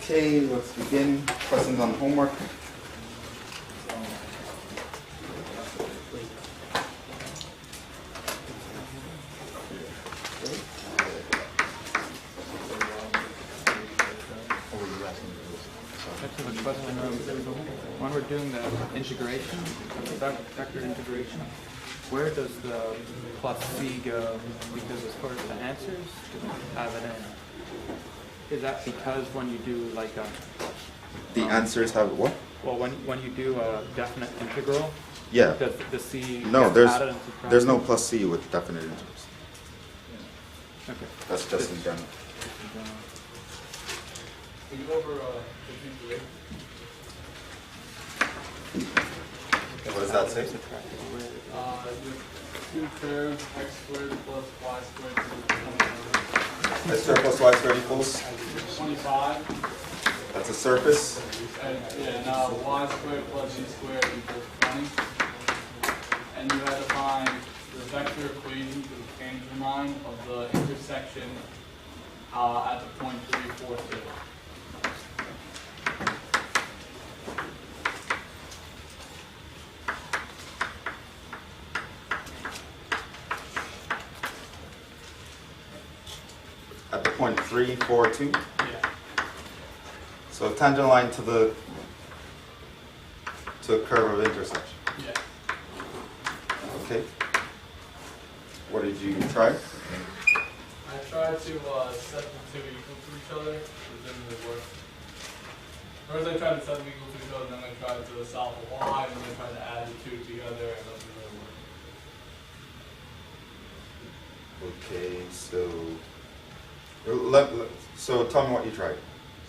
Okay, let's begin. Questions on homework? Back to the question when we're doing the integration, the vector integration, where does the plus c go? Because as far as the answers, have it in. Is that because when you do like a... The answers have what? Well, when you do a definite integral, Yeah. does the c No, get added and subtracted? there's no plus c with definite integers. Okay. That's just in general. Can you go over the What does that say? two curves, x squared plus y squared X squared plus y squared equals? 25. That's a surface. And now y squared plus z squared equals 20. And you had to find the vector equation to change your mind of the intersection at the point 3, 4, 2. At the point 3, 4, 2. Yeah. So tangent line to a curve of intersection. Yeah. Okay. What did you try? I tried to set the two equal to each other, but it didn't really work. First I tried to set them equal to each other, then I tried to solve a y, and then I tried to add the two together, and it doesn't really work. Okay, so tell me what you tried.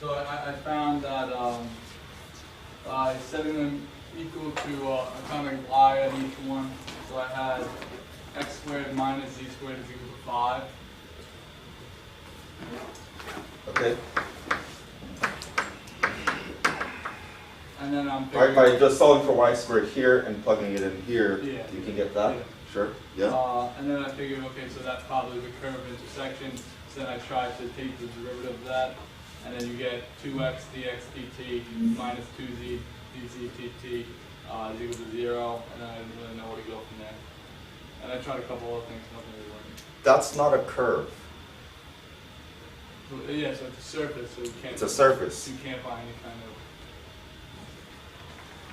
So I found that by setting them equal to, I found a y at each one. So I had x squared minus z squared is equal to 5. Okay. And then I'm Right, by just solving for y squared here and plugging it in here, Yeah. you can get that? Yeah. Sure. Yeah. And then I figured, okay, so that's probably the curve intersection. So then I tried to take the derivative of that, and then you get 2x dx dt minus 2z dz dt is equal to 0, and then I didn't really know where to go from there. And I tried a couple other things, nothing really worked. That's not a curve. So, yeah, so it's a surface, so you can't. It's a surface. You can't find any kind of.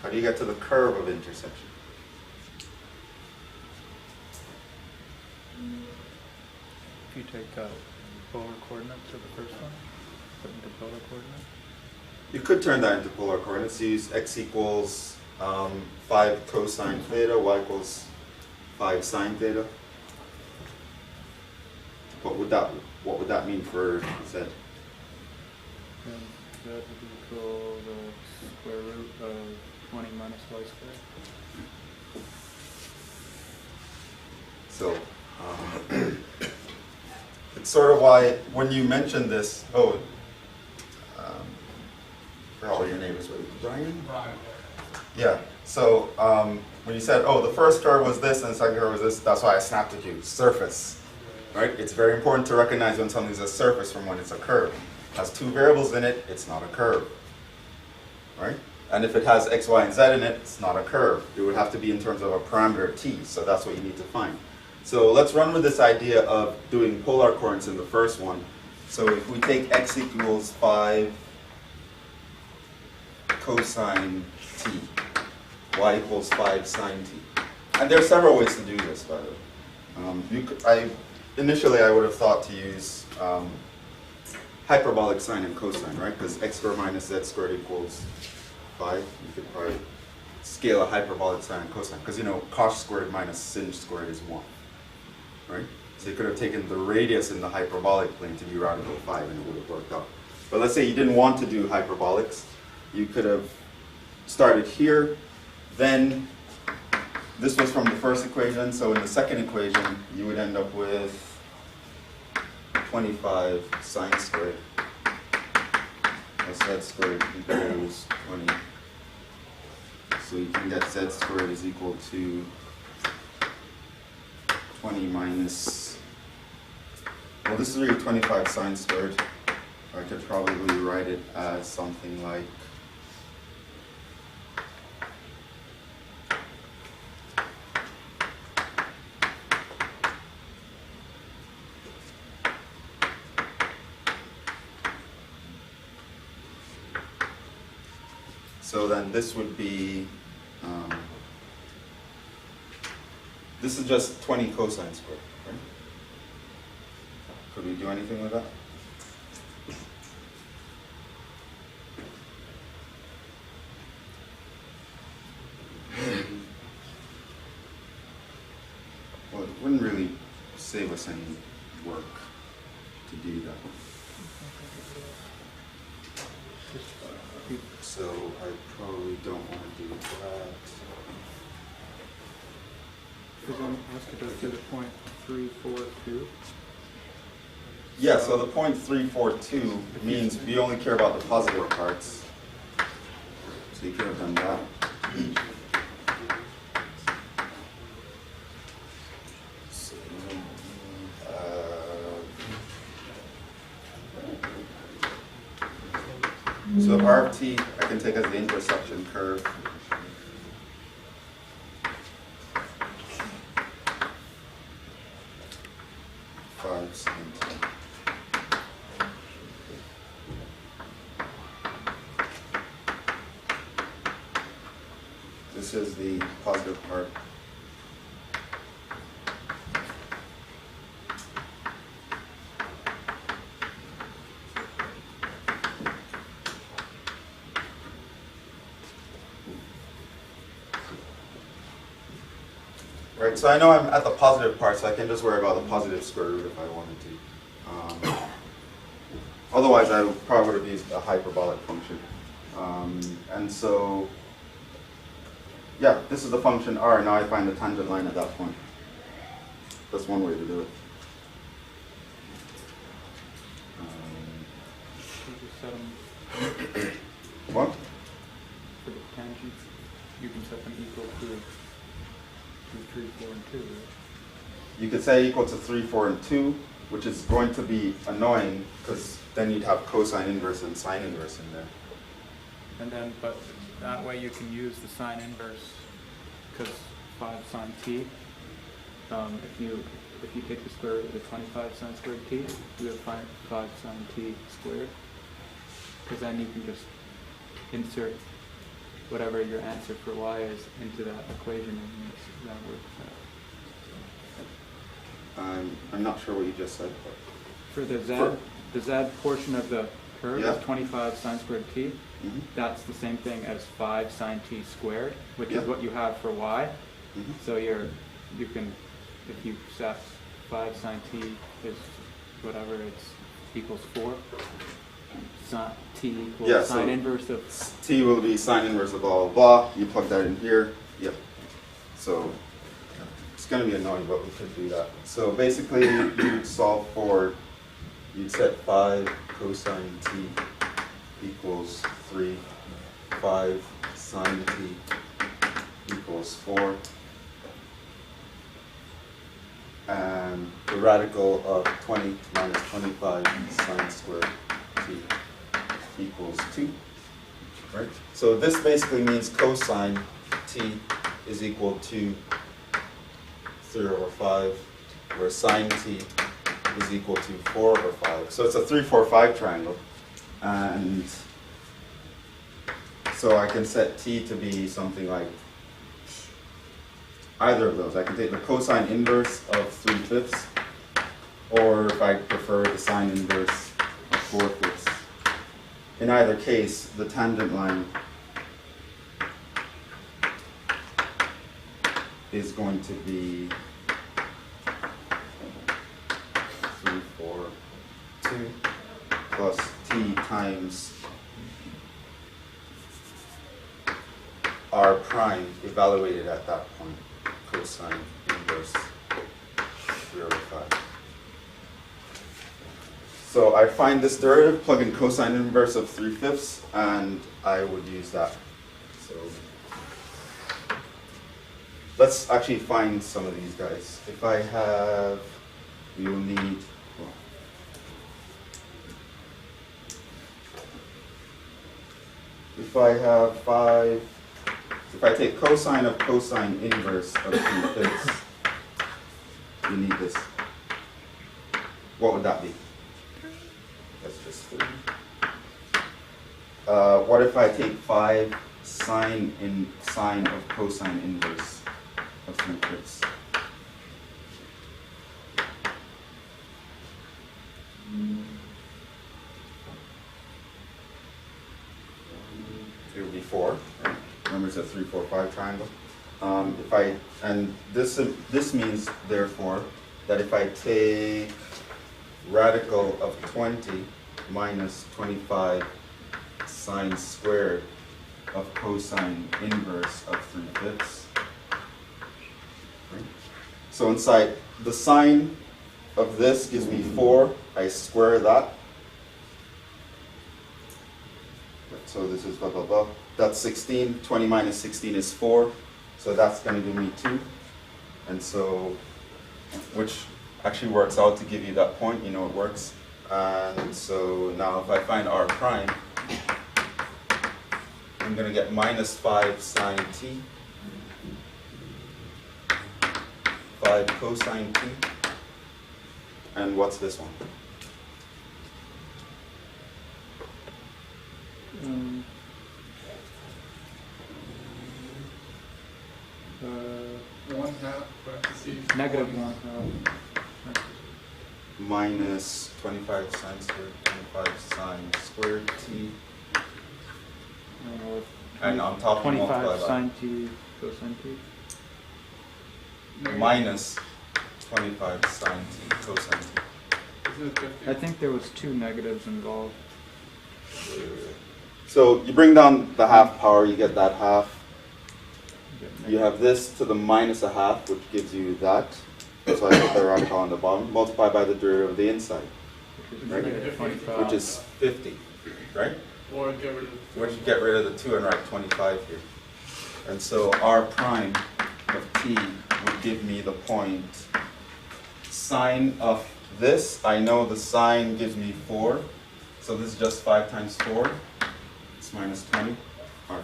How do you get to the curve of intersection? If you take polar coordinates of the first one, put into polar coordinates. You could turn that into polar coordinates. Use x equals 5 cosine theta, y equals 5 sine theta. What would that mean for z? And that would equal the square root of 20 minus y squared. So it's sort of why when you mentioned this, for all your names, Brian? Right. Yeah. So when you said, the first curve was this and the second curve was this, that's why I snapped at you. Surface, right? It's very important to recognize when something's a surface from when it's a curve. It has two variables in it, it's not a curve, right? And if it has x, y, and z in it, it's not a curve. It would have to be in terms of a parameter t, so that's what you need to find. So let's run with this idea of doing polar coordinates in the first one. So if we take x equals 5 cosine t, y equals 5 sine t. And there are several ways to do this, by the way. Initially I would have thought to use hyperbolic sine and cosine, right? Because x squared minus z squared equals 5. You could probably scale a hyperbolic sine and cosine. Because cos squared minus sin squared is 1, right? So you could have taken the radius in the hyperbolic plane to be radical 5 and it would have worked out. But let's say you didn't want to do hyperbolics. You could have started here, then this was from the first equation, so in the second equation you would end up with 25 sine squared plus z squared equals 20. So you can get z squared is equal to 20 minus, well this is really 25 sine squared. I could probably write it as something like so then this would be, this is just 20 cosine squared, right? Could we do anything with that? Well, it wouldn't really save us any work to do that. So I probably don't want to do that. Because I'm asked to go to the point 342. Yeah, so the point 342 means we only care about the positive parts. So you could have done that. So R of t I can take as the intersection curve. This is the positive part. Right, so I know I'm at the positive part, so I can just worry about the positive square root if I wanted to. Otherwise, I probably would have used a hyperbolic function. And so, yeah, this is the function r. Now I find the tangent line at that point. That's one way to do it. What? For the tangents, you can set them equal to 2, 3, 4, and 2, right? You could say equal to 3, 4, and 2, which is going to be annoying because then you'd have cosine inverse and sine inverse in there. And then, but that way you can use the sine inverse, because 5 sine t, if you take the square root of the 25 sine squared t, you have 5 sine t squared, because then you can just insert whatever your answer for y is into that equation and that works out. I'm not sure what you just said. For the z portion of the curve Yeah. is 25 sine squared t. Mm-hmm. That's the same thing as 5 sine t squared, which Yeah. is what you have for y. Mm-hmm. So you can, if you set 5 sine t is whatever, it's equals 4. Sine t equals Yeah, sine so inverse of t will be sine inverse of blah, blah, blah. You plug that in here. Yep. So it's going to be annoying, but we could do that. So basically, you'd solve for, you'd set 5 cosine t equals 3, 5 sine t equals 4, and the radical of 20 minus 25 sine squared t equals 2, right? So this basically means cosine t is equal to 3 over 5, where sine t is equal to 4 over 5. So it's a 3, 4, 5 triangle. And so I can set t to be something like either of those. I can take the cosine inverse of 3/5, or if I prefer, the sine inverse of 4/5. In either case, the tangent line is going to be 3, 4, 2 plus t times r prime evaluated at that point, cosine inverse 3 over 5. So I find this derivative, plug in cosine inverse of 3/5, and I would use that. So let's actually find some of these guys. If I have, we will need, well, if I have 5, if I take cosine of cosine inverse of 3/5, you need this. What would that be? That's just 3. What if I take 5 sine of cosine inverse of 3/5? It would be 4. Right? Remember it's a 3, 4, 5 triangle. This means therefore that if I take radical of 20 minus 25 sine squared of cosine inverse of 3/5. Right? So inside, the sine of this gives me 4. I square that. So this is blah, blah, blah. That's 16. 20 minus 16 is 4. So that's going to give me 2. And so, which actually works out to give you that point. You know it works. And so now if I find r prime, I'm going to get minus 5 sine t, 5 cosine t, and what's this one? Negative 1. Minus 25 sine squared, 25 sine squared t, and on top we 25 multiply sine t cosine t. that. Minus 25 sine t cosine t. Isn't it 50? I think there was 2 negatives involved. So you bring down the half power, you get that half. You have this to the minus a half, which gives you that. That's why I put the radical on the bottom. Multiply by the derivative of the inside, right? Negative 25. Which is 50, right? Or get rid of Which get rid of the 2 and write 25 here. And so r prime of t would give me the point sine of this. I know the sine gives me 4. So this is just 5 times 4. It's minus 20. R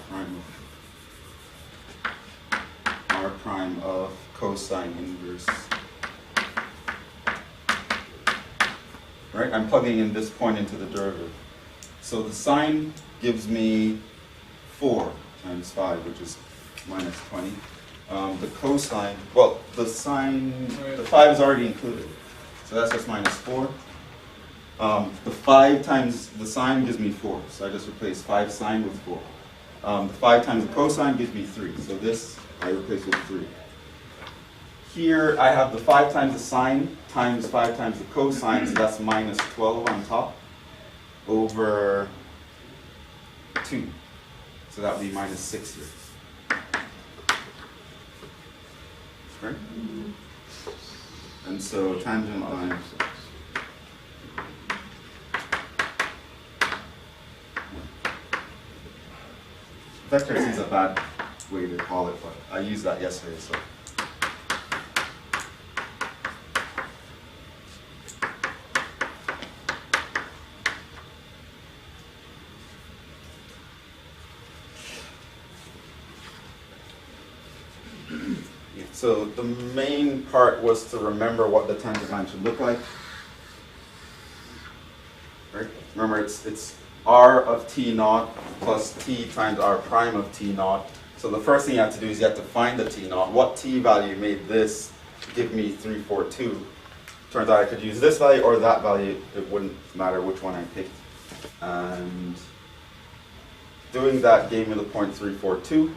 prime of cosine inverse. Right? I'm plugging in this point into the derivative. So the sine gives me 4 times 5, which is minus 20. The cosine, well, the sine, the 5 is already included. So that's just minus 4. The 5 times the sine gives me 4. So I just replace 5 sine with 4. The 5 times the cosine gives me 3. So this I replace with 3. Here I have the 5 times the sine times 5 times the cosine, so that's minus 12 on top over 2. So that would be minus 6 here. Right? And so tangent line. Vector is a bad way to call it, but I used that yesterday, so. So the main part was to remember what the tangent line should look like. Right? Remember, it's r of t naught plus t times r prime of t naught. So the first thing you have to do is you have to find the t naught. What t value made this give me 342? Turns out I could use this value or that value. It wouldn't matter which one I picked. And doing that gave me the point 342.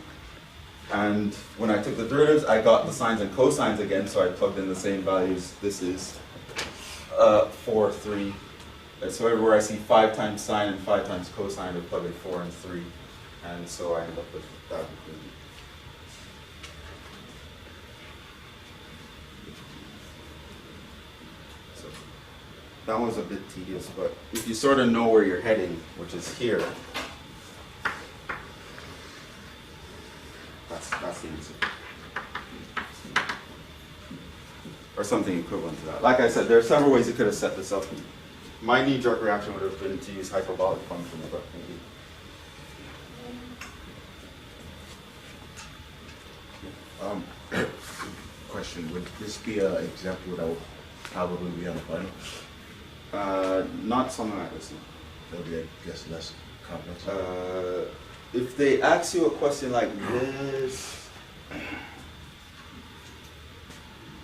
And when I took the derivatives, I got the sines and cosines again, so I plugged in the same values. This is 4, 3. So everywhere I see 5 times sine and 5 times cosine, I plug in 4 and 3. And so I end up with that. So that was a bit tedious, but if you sort of know where you're heading, which is here, that's the answer. Or something equivalent to that. Like I said, there are several ways you could have set this up. My knee-jerk reaction would have been to use hyperbolic functions, but maybe Question, would this be an example that would probably be on the button? Not something like this. No. That would be, I guess, less complex. If they ask you a question like this,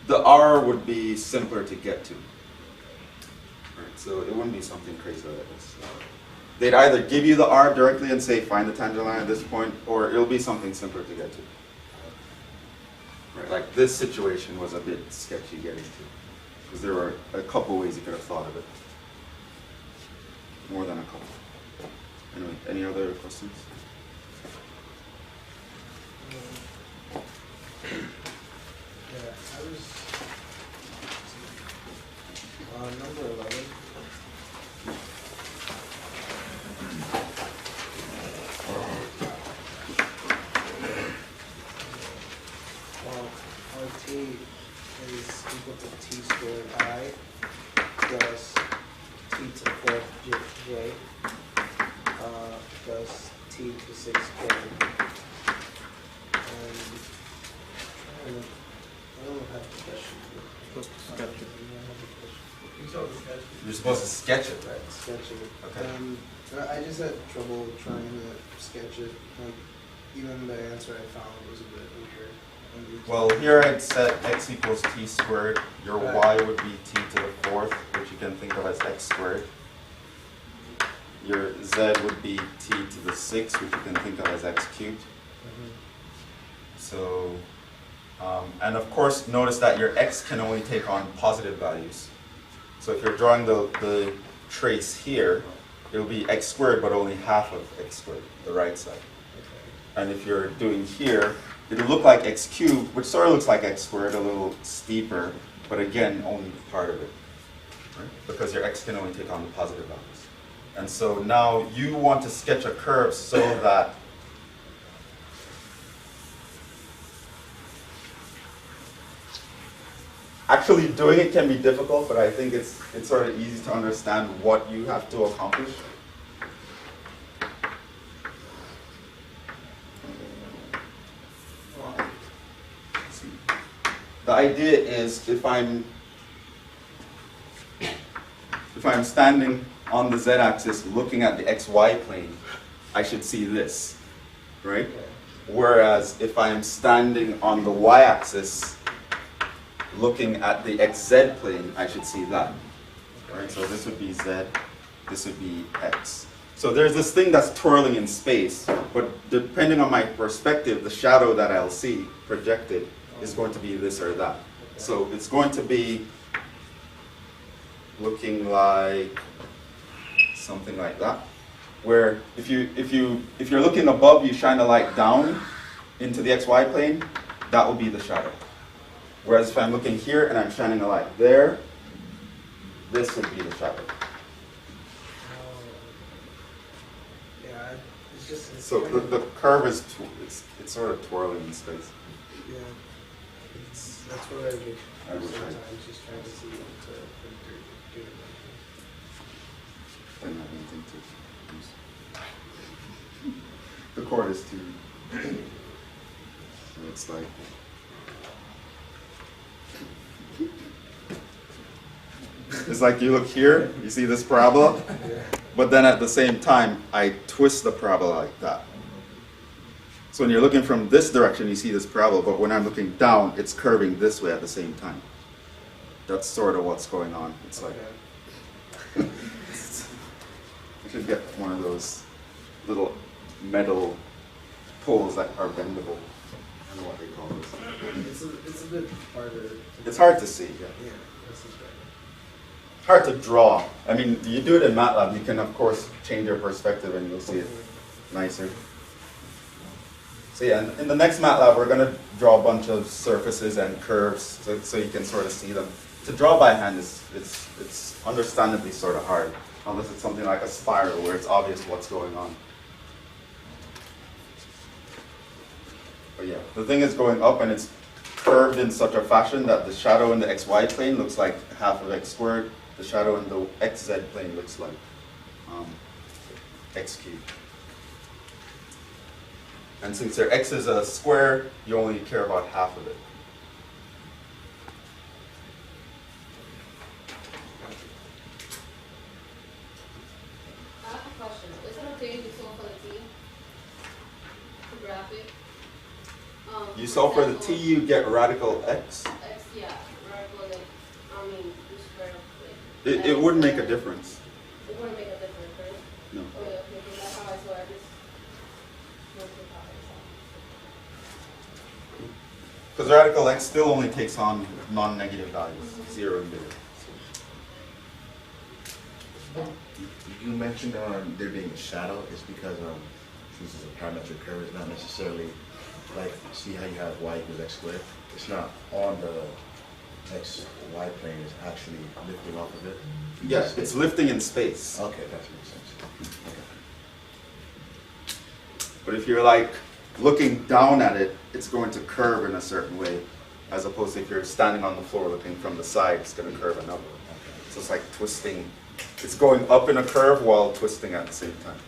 the R would be simpler to get to. Right, so it wouldn't be something crazy like this. They'd either give you the R directly and say find the tangent line at this point, or it'll be something simpler to get to. Right, like this situation was a bit sketchy getting to, because there were a couple ways you could have thought of it. More than a couple. Anyway, any other questions? Yeah, I was number 11. RT is equal to t squared I plus t to the fourth j plus t to 6k. I don't have a question. You're supposed to sketch it, right? Sketching it. Okay. I just had trouble trying to sketch it. Like, even the answer I found was a bit weird. Well, here I'd set x equals t squared. Your y would be t to the fourth, which you can think of as x squared. Your z would be t to the sixth, which you can think of as x cubed. So, and of course, notice that your x can only take on positive values. So if you're drawing the trace here, it'll be x squared, but only half of x squared, the right side. And if you're doing here, it'll look like x cubed, which sort of looks like x squared, a little steeper, but again, only part of it, right? Because your x can only take on the positive values. And so now you want to sketch a curve so that actually doing it can be difficult, but I think it's sort of easy to understand what you have to accomplish. The idea is if I'm standing on the z-axis looking at the xy plane, I should see this, right? Whereas if I am standing on the y-axis looking at the xz plane, I should see that, right? So this would be z, this would be x. So there's this thing that's twirling in space, but depending on my perspective, the shadow that I'll see projected is going to be this or that. So it's going to be looking like something like that, where if you're looking above, you shine a light down into the xy plane, that will be the shadow. Whereas if I'm looking here and I'm shining a light there, this would be the shadow. Yeah, it's just. So the curve is it's sort of twirling in space. Yeah, that's what I do I would try. sometimes, just trying to see what to do. Doesn't have anything to use. The chord is 2. So it's like. It's like you look here, you see this parabola, but then at the same time, I twist the parabola like that. So when you're looking from this direction, you see this parabola, but when I'm looking down, it's curving this way at the same time. That's sort of what's going on. It's like, I should get one of those little metal poles that are bendable. I don't know what they call those. It's a bit harder. It's hard to see, yeah. Yeah, this is better. Hard to draw. I mean, you do it in MATLAB, you can of course change your perspective and you'll see it nicer. So yeah, in the next MATLAB we're going to draw a bunch of surfaces and curves so you can sort of see them. To draw by hand it's understandably sort of hard, unless it's something like a spiral where it's obvious what's going on. But yeah, the thing is going up and it's curved in such a fashion that the shadow in the xy plane looks like half of x squared. The shadow in the xz plane looks like x cubed. And since your x is a square, you only care about half of it. I have a question. Is it okay to solve for the t? To graph it? You solve for the t, you get radical x. X, yeah. Radical, like, I mean, the square of, like. It wouldn't make a difference. It wouldn't make a difference, right? No. Oh, yeah, okay, because that's how I saw it. Just mostly how I saw it. Because radical x still only takes on non-negative values, 0 and bigger. You mentioned there being a shadow. It's because since it's a parametric curve, it's not necessarily like, see how you have y equals x squared? It's not on the x, y plane, it's actually lifting off of it. Yes, it's lifting in space. Okay, that makes sense. Okay. But if you're like looking down at it, it's going to curve in a certain way, as opposed to if you're standing on the floor looking from the side, it's going to curve another way. So it's like twisting. It's going up in a curve while twisting at the same time.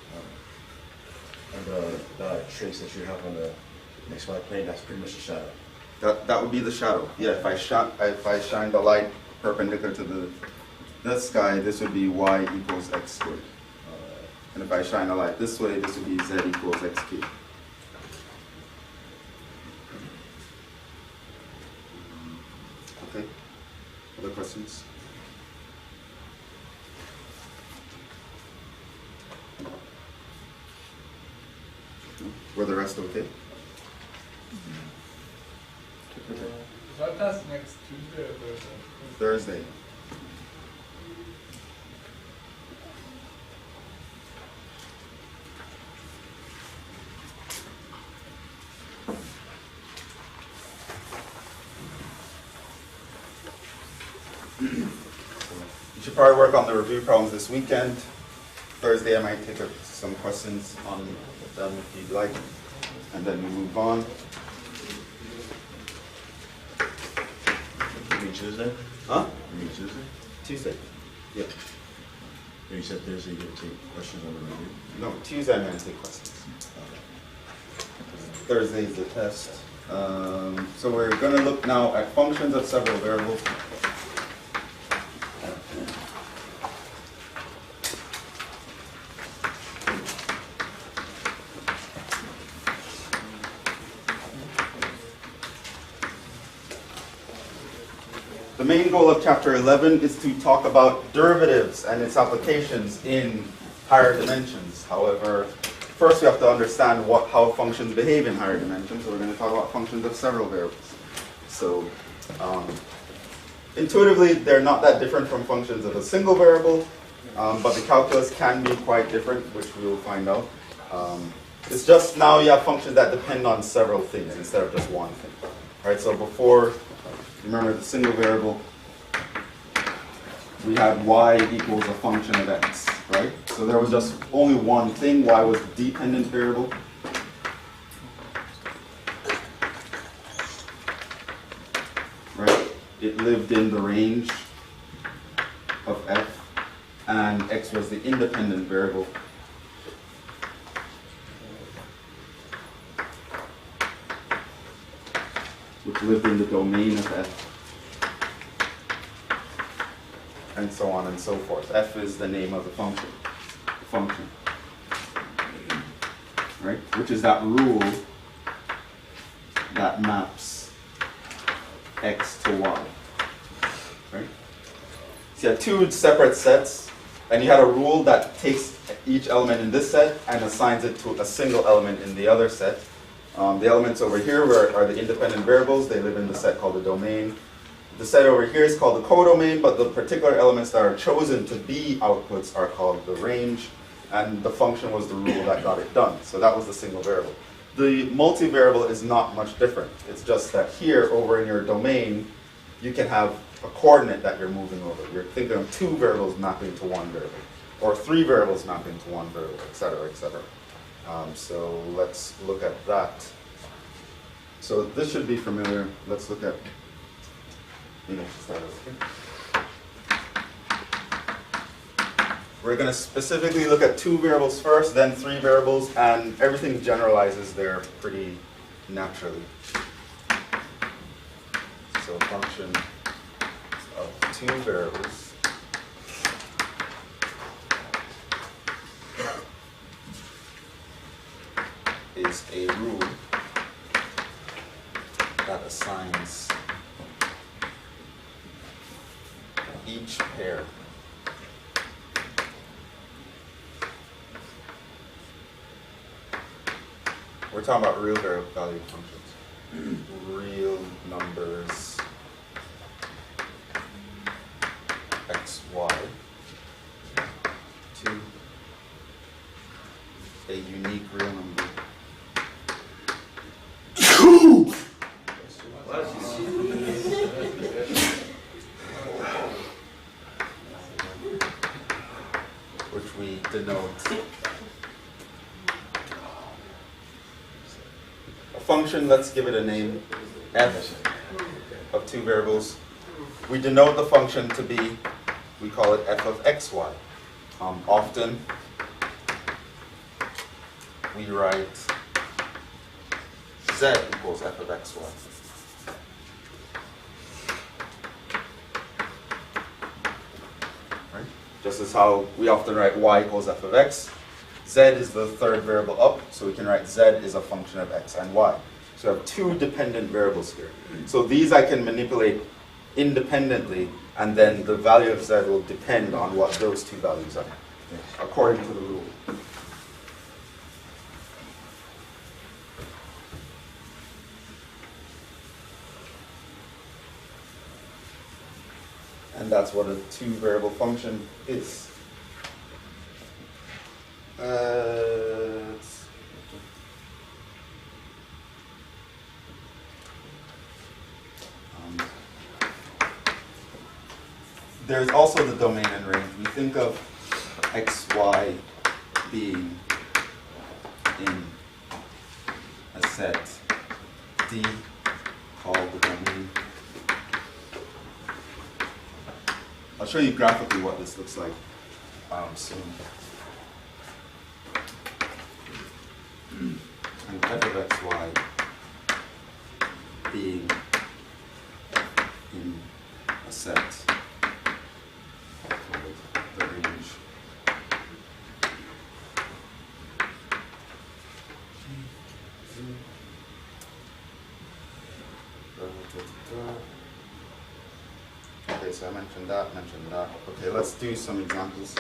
And the trace that you have on the xy plane, that's pretty much a shadow. That would be the shadow. Yeah, if I shine the light perpendicular to this guy, this would be y equals x squared. And if I shine a light this way, this would be z equals x cubed. Okay. Other questions? Were the rest okay? Is our test next Tuesday or Thursday? Thursday. You should probably work on the review problems this weekend. Thursday I might take some questions on them if you'd like, and then we move on. You mean Tuesday? Huh? You mean Tuesday? Tuesday. Yep. Yeah, you said Thursday you're going to take questions on the review? No, Tuesday I'm going to take questions. Thursday is the test. So we're going to look now at functions of several variables. The main goal of chapter 11 is to talk about derivatives and its applications in higher dimensions. However, first we have to understand how functions behave in higher dimensions. So we're going to talk about functions of several variables. So intuitively, they're not that different from functions of a single variable, but the calculus can be quite different, which we will find out. It's just now you have functions that depend on several things instead of just one thing. Right? So before, remember the single variable, we had y equals a function of x, right? So there was just only one thing, y was a dependent variable. Right? It lived in the range of f, and x was the independent variable. Which lived in the domain of f, and so on and so forth. F is the name of the function, right? Which is that rule that maps x to y, right? So you had two separate sets, and you had a rule that takes each element in this set and assigns it to a single element in the other set. The elements over here are the independent variables. They live in the set called the domain. The set over here is called the codomain, but the particular elements that are chosen to be outputs are called the range, and the function was the rule that got it done. So that was the single variable. The multivariable is not much different. It's just that here, over in your domain, you can have a coordinate that you're moving over. You're thinking of two variables mapping to one variable, or three variables mapping to one variable, et cetera, et cetera. So let's look at that. So this should be familiar. Let's look at, We're going to specifically look at 2 variables first, then 3 variables, and everything generalizes there pretty naturally. So a function of 2 variables is a rule that assigns each pair we're talking about real value functions, real numbers x, y, to a unique real number which we denote a function. Let's give it a name, f of 2 variables. We denote the function to be, we call it f of xy. Often we write z equals f of xy. Right? Just as how we often write y equals f of x, z is the 3rd variable up, so we can write z is a function of x and y. So we have 2 dependent variables here. So these I can manipulate independently, and then the value of z will depend on what those 2 values are, according to the rule. And that's what a 2 variable function is. There's also the domain and range. We think of x, y being in a set D called the domain. I'll show you graphically what this looks like soon. And f of x, y being in a set called the range. Okay, so I mentioned that. Okay, let's do some examples.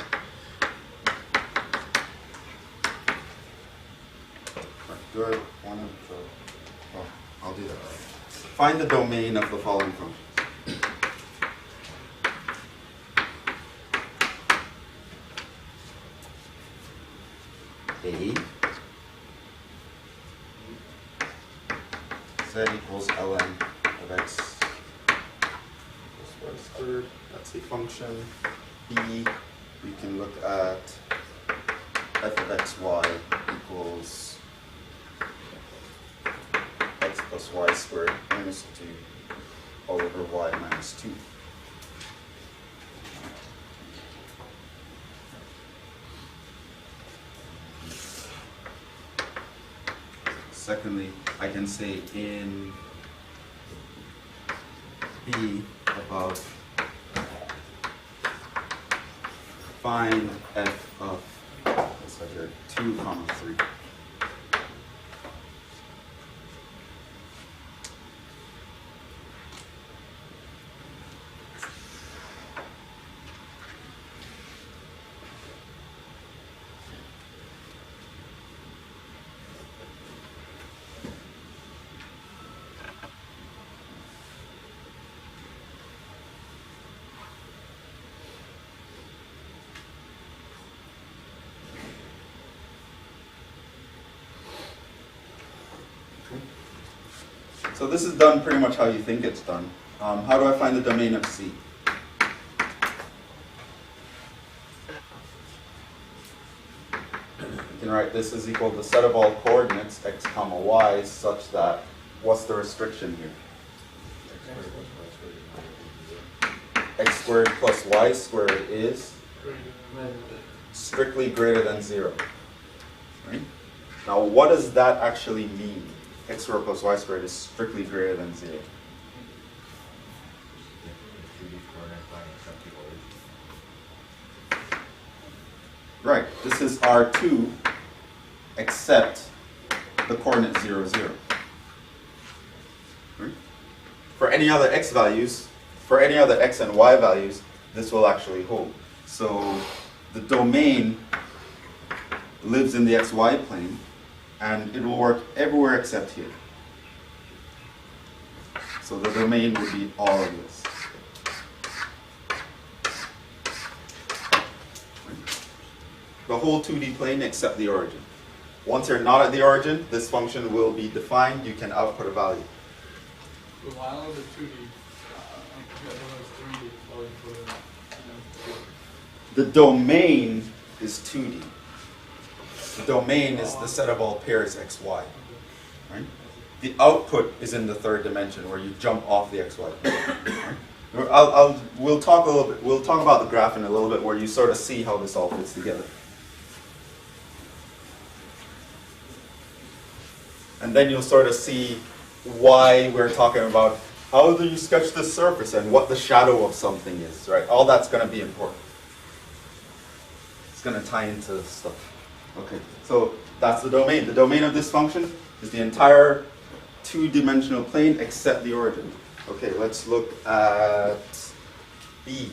Good. Oh, I'll do that. Find the domain of the following functions. A z equals ln of x plus y squared. That's a function. B, we can look at f of xy equals x plus y squared minus 2 all over y minus 2. Secondly, I can say in B above, find f of, let's say here, 2, 3. So this is done pretty much how you think it's done. How do I find the domain of C? You can write this is equal to the set of all coordinates x comma y such that, what's the restriction here? X squared plus y squared is strictly greater than 0. Right? Now, what does that actually mean? X squared plus y squared is strictly greater than 0. Right, this is R2 except the coordinate 0, 0. Right? For any other x values, for any other x and y values, this will actually hold. So the domain lives in the xy plane, and it will work everywhere except here. So the domain will be all of this. The whole 2D plane except the origin. Once you're not at the origin, this function will be defined. You can output a value. But why not the 2D? I don't know, it's 3D. The domain is 2D. The domain is the set of all pairs xy. Right? The output is in the third dimension where you jump off the xy plane. Right? We'll talk a little bit. We'll talk about the graph in a little bit where you sort of see how this all fits together. And then you'll sort of see why we're talking about how do you sketch the surface and what the shadow of something is, right? All that's going to be important. It's going to tie into stuff. Okay, so that's the domain. The domain of this function is the entire two-dimensional plane except the origin. Okay, let's look at B.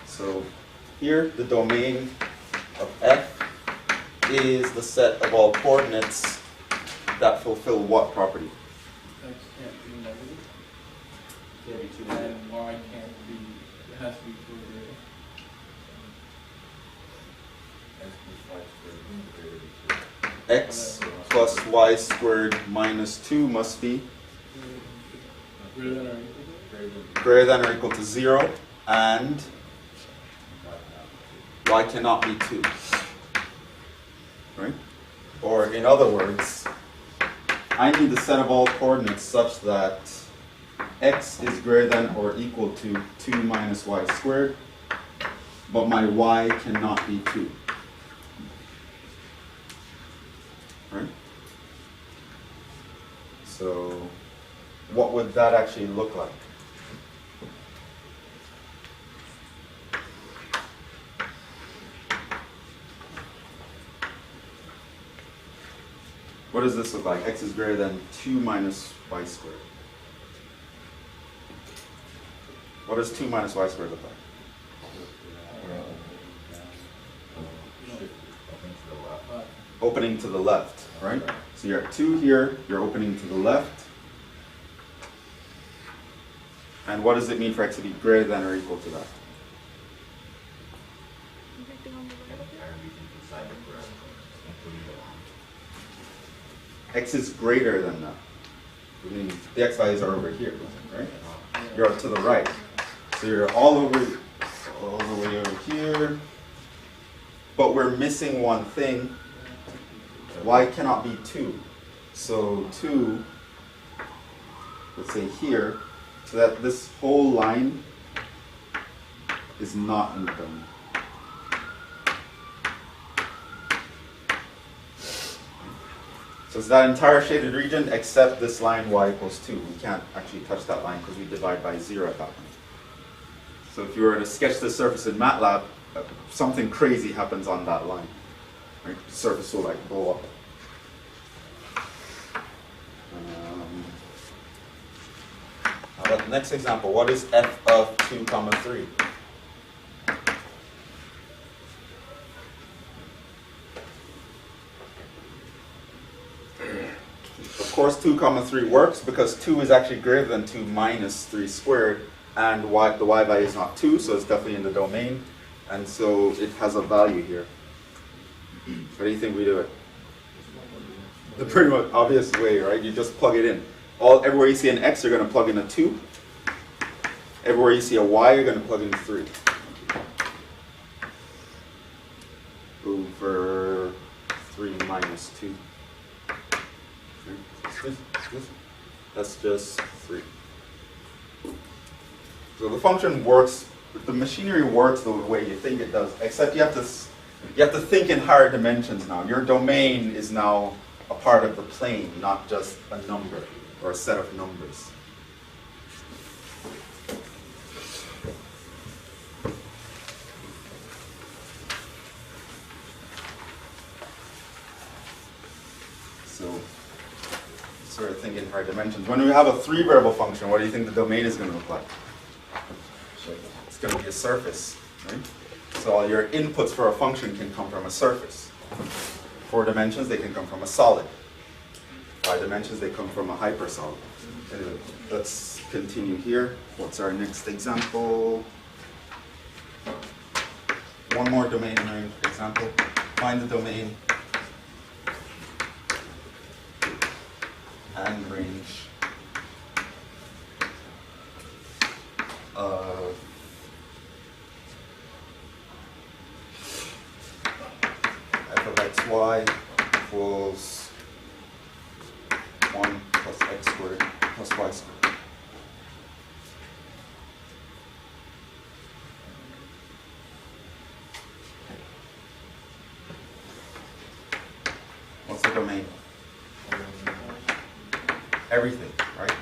So here, the domain of F is the set of all coordinates that fulfill what property? X can't be negative. And y can't be, it has to be greater. X plus y squared minus 2 must be greater than or equal to 0, and y cannot be 2. Right? Or in other words, I need the set of all coordinates such that x is greater than or equal to 2 minus y squared, but my y cannot be 2. Right? So what would that actually look like? What does this look like? X is greater than 2 minus y squared. What does 2 minus y squared look like? Opening to the left, right? So you're at 2 here, you're opening to the left. And what does it mean for x to be greater than or equal to that? X is greater than that. I mean, the x values are over here, right? You're to the right. So you're all the way over here. But we're missing one thing. Y cannot be 2. So 2, let's say here, so that this whole line is not in the domain. So it's that entire shaded region except this line y equals 2. We can't actually touch that line because we divide by 0 at that point. So if you were to sketch the surface in MATLAB, something crazy happens on that line. Right? The surface will like blow up. How about the next example? What is f of 2 comma 3? Of course 2 comma 3 works because 2 is actually greater than 2 minus 3 squared, and the y value is not 2, so it's definitely in the domain, and so it has a value here. How do you think we do it? The pretty much obvious way, right? You just plug it in. Everywhere you see an x, you're going to plug in a 2. Everywhere you see a y, you're going to plug in 3. Over 3 minus 2. That's just 3. So the function works, the machinery works the way you think it does, except you have to think in higher dimensions now. Your domain is now a part of the plane, not just a number or a set of numbers. So sort of think in higher dimensions. When we have a 3-variable function, what do you think the domain is going to look like? It's going to be a surface, right? So all your inputs for a function can come from a surface. 4 dimensions, they can come from a solid. 5 dimensions, they come from a hypersolid. Anyway, let's continue here. What's our next example? One more domain range example. Find the domain and range of f of xy equals 1 plus x squared plus y squared. What's the domain? Everything, right?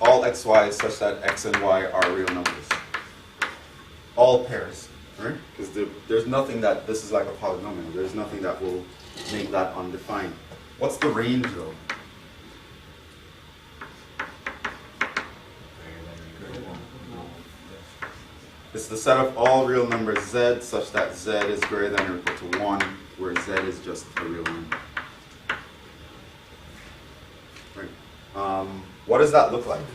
All x, y such that x and y are real numbers. All pairs, right? Because there's nothing that, this is like a polynomial, there's nothing that will make that undefined. What's the range though? It's the set of all real numbers z such that z is greater than or equal to 1, where z is just a real number. Right. What does that look like?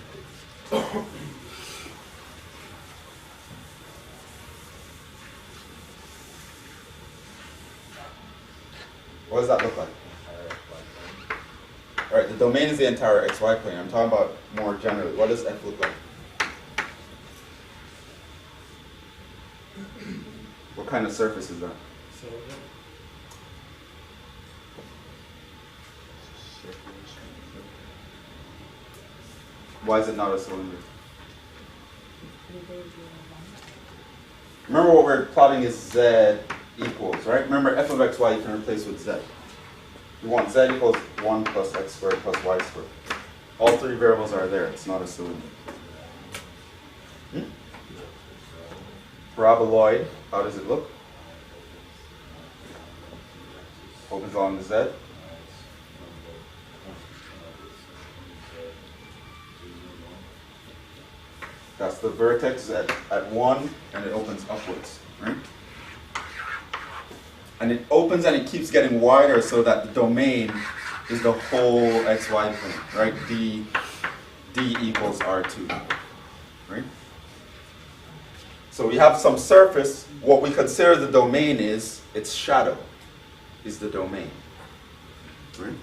What does that look like? All right, the domain is the entire xy plane. I'm talking about more generally. What does f look like? What kind of surface is that? Why is it not a cylinder? Remember what we're plotting is z equals, right? Remember f of xy you can replace with z. We want z equals 1 plus x squared plus y squared. All 3 variables are there. It's not a cylinder. Paraboloid, how does it look? Opens along the z. That's the vertex at 1, and it opens upwards, right? And it opens and it keeps getting wider so that the domain is the whole xy plane, right? D equals R2, right? So we have some surface. What we consider the domain is its shadow is the domain, right?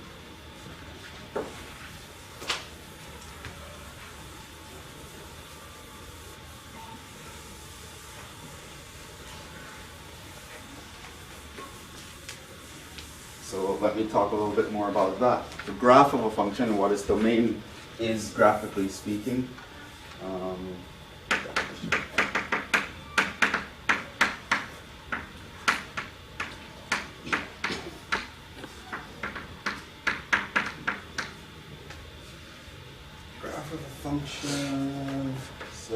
So let me talk a little bit more about that. The graph of a function and what its domain is graphically speaking. Graph of a function, z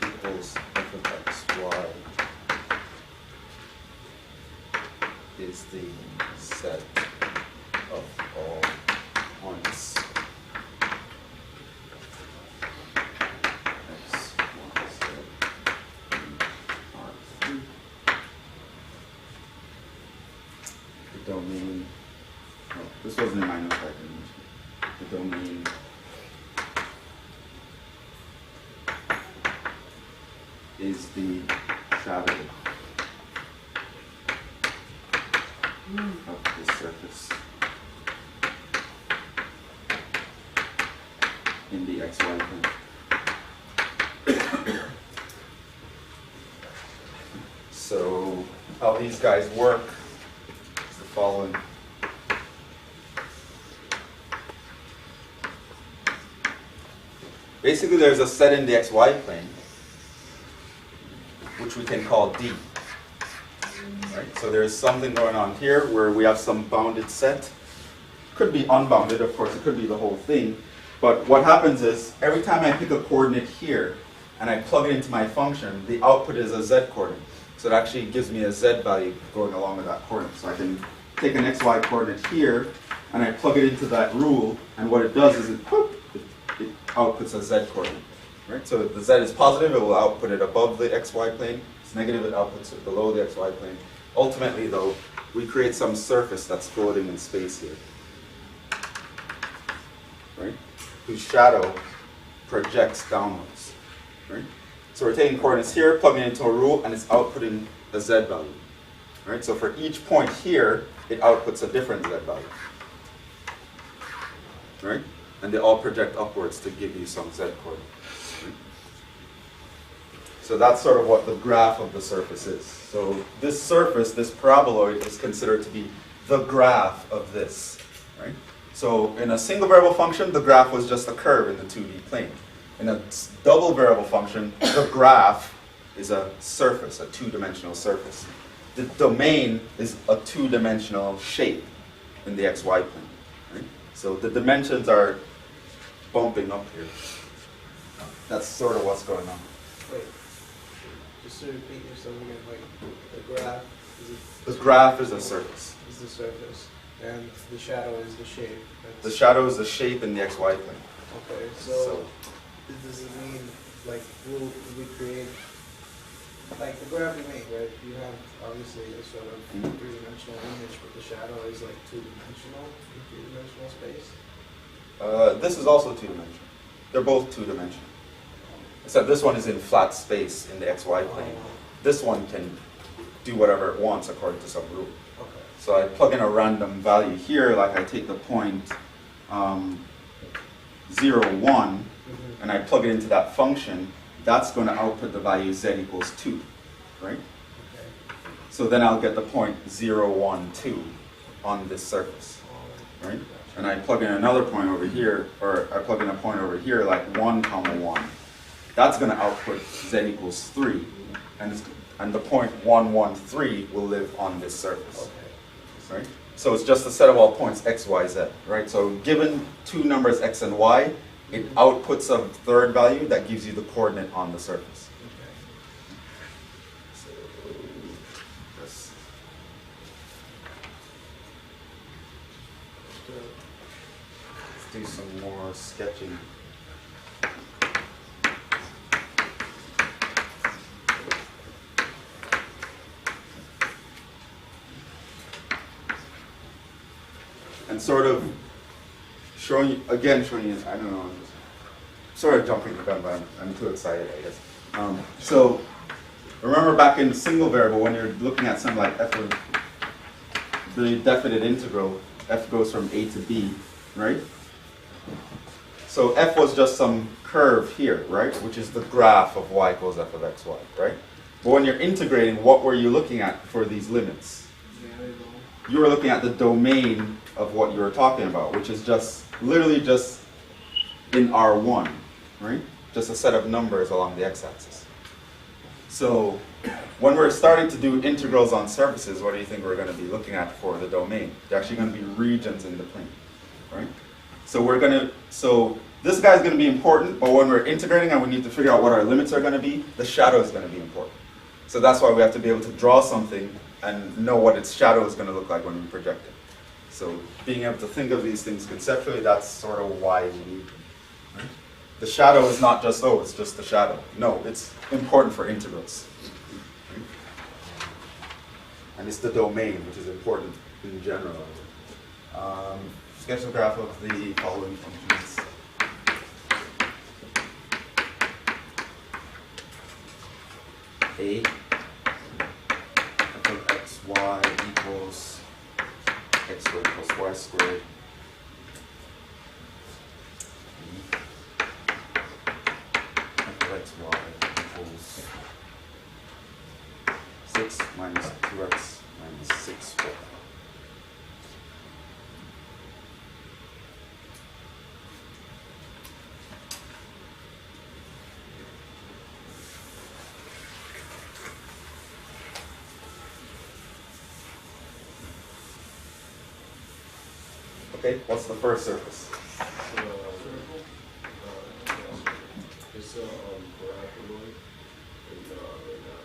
equals f of x, y is the set of all points x, y, z, R3. The domain, no, this wasn't in my notes, I didn't mention. The domain is the shadow of the surface in the xy plane. So how these guys work is the following. Basically, there's a set in the xy plane, which we can call D. Right? So there's something going on here where we have some bounded set. Could be unbounded, of course, it could be the whole thing. But what happens is, every time I pick a coordinate here, and I plug it into my function, the output is a z coordinate. So it actually gives me a z value going along with that coordinate. So I can take an xy coordinate here, and I plug it into that rule, and what it does is it outputs a z coordinate. Right? So if the z is positive, it will output it above the xy plane. If it's negative, it outputs it below the xy plane. Ultimately, though, we create some surface that's floating in space here, right? Whose shadow projects downwards. Right? So we're taking coordinates here, plugging it into a rule, and it's outputting a z value. Right? So for each point here, it outputs a different z value. Right? And they all project upwards to give you some z coordinate. Right? So that's sort of what the graph of the surface is. So this surface, this paraboloid, is considered to be the graph of this. Right? So in a single variable function, the graph was just a curve in the 2D plane. In a double variable function, the graph is a surface, a two-dimensional surface. The domain is a two-dimensional shape in the xy plane. Right? So the dimensions are bumping up here. That's sort of what's going on. Wait, just to repeat yourself again, like the graph The graph is a surface. is the surface, and the shadow is the shape. The shadow is the shape in the xy plane. Okay, so does it mean, like, will we create, like the graph we make, right? You have obviously a sort of three-dimensional image, but the shadow is like two-dimensional in three-dimensional space. This is also two-dimensional. They're both two-dimensional. Except this one is in flat space in the xy plane. This one can do whatever it wants according to some rule. Okay. So I plug in a random value here, like I take the point 0, 1, and I plug it into that function. That's going to output the value z equals 2, right? Okay. So then I'll get the point 0, 1, 2 on this surface, right? And I plug in another point over here, or I plug in a point over here like 1, 1. That's going to output z equals 3, and the point 1, 1, 3 will live on this surface, right? So it's just a set of all points x, y, z, right? So given two numbers x and y, it outputs a third value that gives you the coordinate on the surface. So let's do some more sketching. And sort of showing you, I don't know, I'm sort of jumping the gun, but I'm too excited, I guess. So remember back in single variable, when you're looking at something like f of the definite integral, f goes from a to b, right? So f was just some curve here, right? Which is the graph of y equals f of xy, right? But when you're integrating, what were you looking at for these limits? You were looking at the domain of what you were talking about, which is just literally just in R1, right? Just a set of numbers along the x-axis. So when we're starting to do integrals on surfaces, what do you think we're going to be looking at for the domain? They're actually going to be regions in the plane, right? So this guy's going to be important, but when we're integrating and we need to figure out what our limits are going to be, the shadow is going to be important. So that's why we have to be able to draw something and know what its shadow is going to look like when we project it. So being able to think of these things conceptually, that's sort of why we need them. Right? The shadow is not just, oh, it's just the shadow. No, it's important for integrals. Right? And it's the domain, which is important in general. Sketch the graph of the following functions. A of xy equals x squared plus y squared. F of xy equals 6 minus 2x minus 6 4. Okay, what's the first surface? It's paraboloid, and right now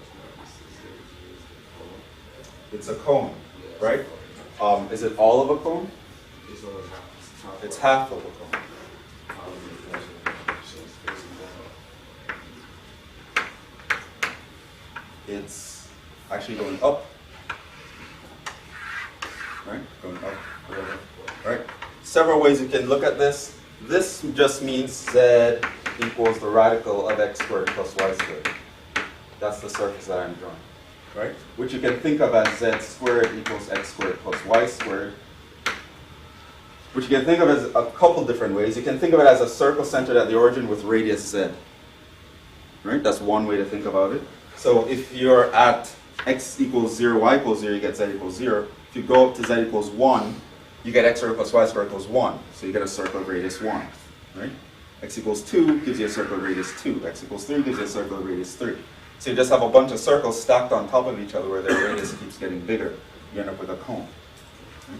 It's a cone, right? Is it all of a cone? it's only half. It's half of a cone. It's actually going up, right? Going up, right? Several ways you can look at this. This just means z equals the radical of x squared plus y squared. That's the surface that I'm drawing, right? Which you can think of as z squared equals x squared plus y squared. Which you can think of as a couple different ways. You can think of it as a circle centered at the origin with radius z, right? That's one way to think about it. So if you're at x equals 0, y equals 0, you get z equals 0. If you go up to z equals 1, you get x squared plus y squared equals 1. So you get a circle of radius 1, right? X equals 2 gives you a circle of radius 2. X equals 3 gives you a circle of radius 3. So you just have a bunch of circles stacked on top of each other where their radius keeps getting bigger. You end up with a cone. Right?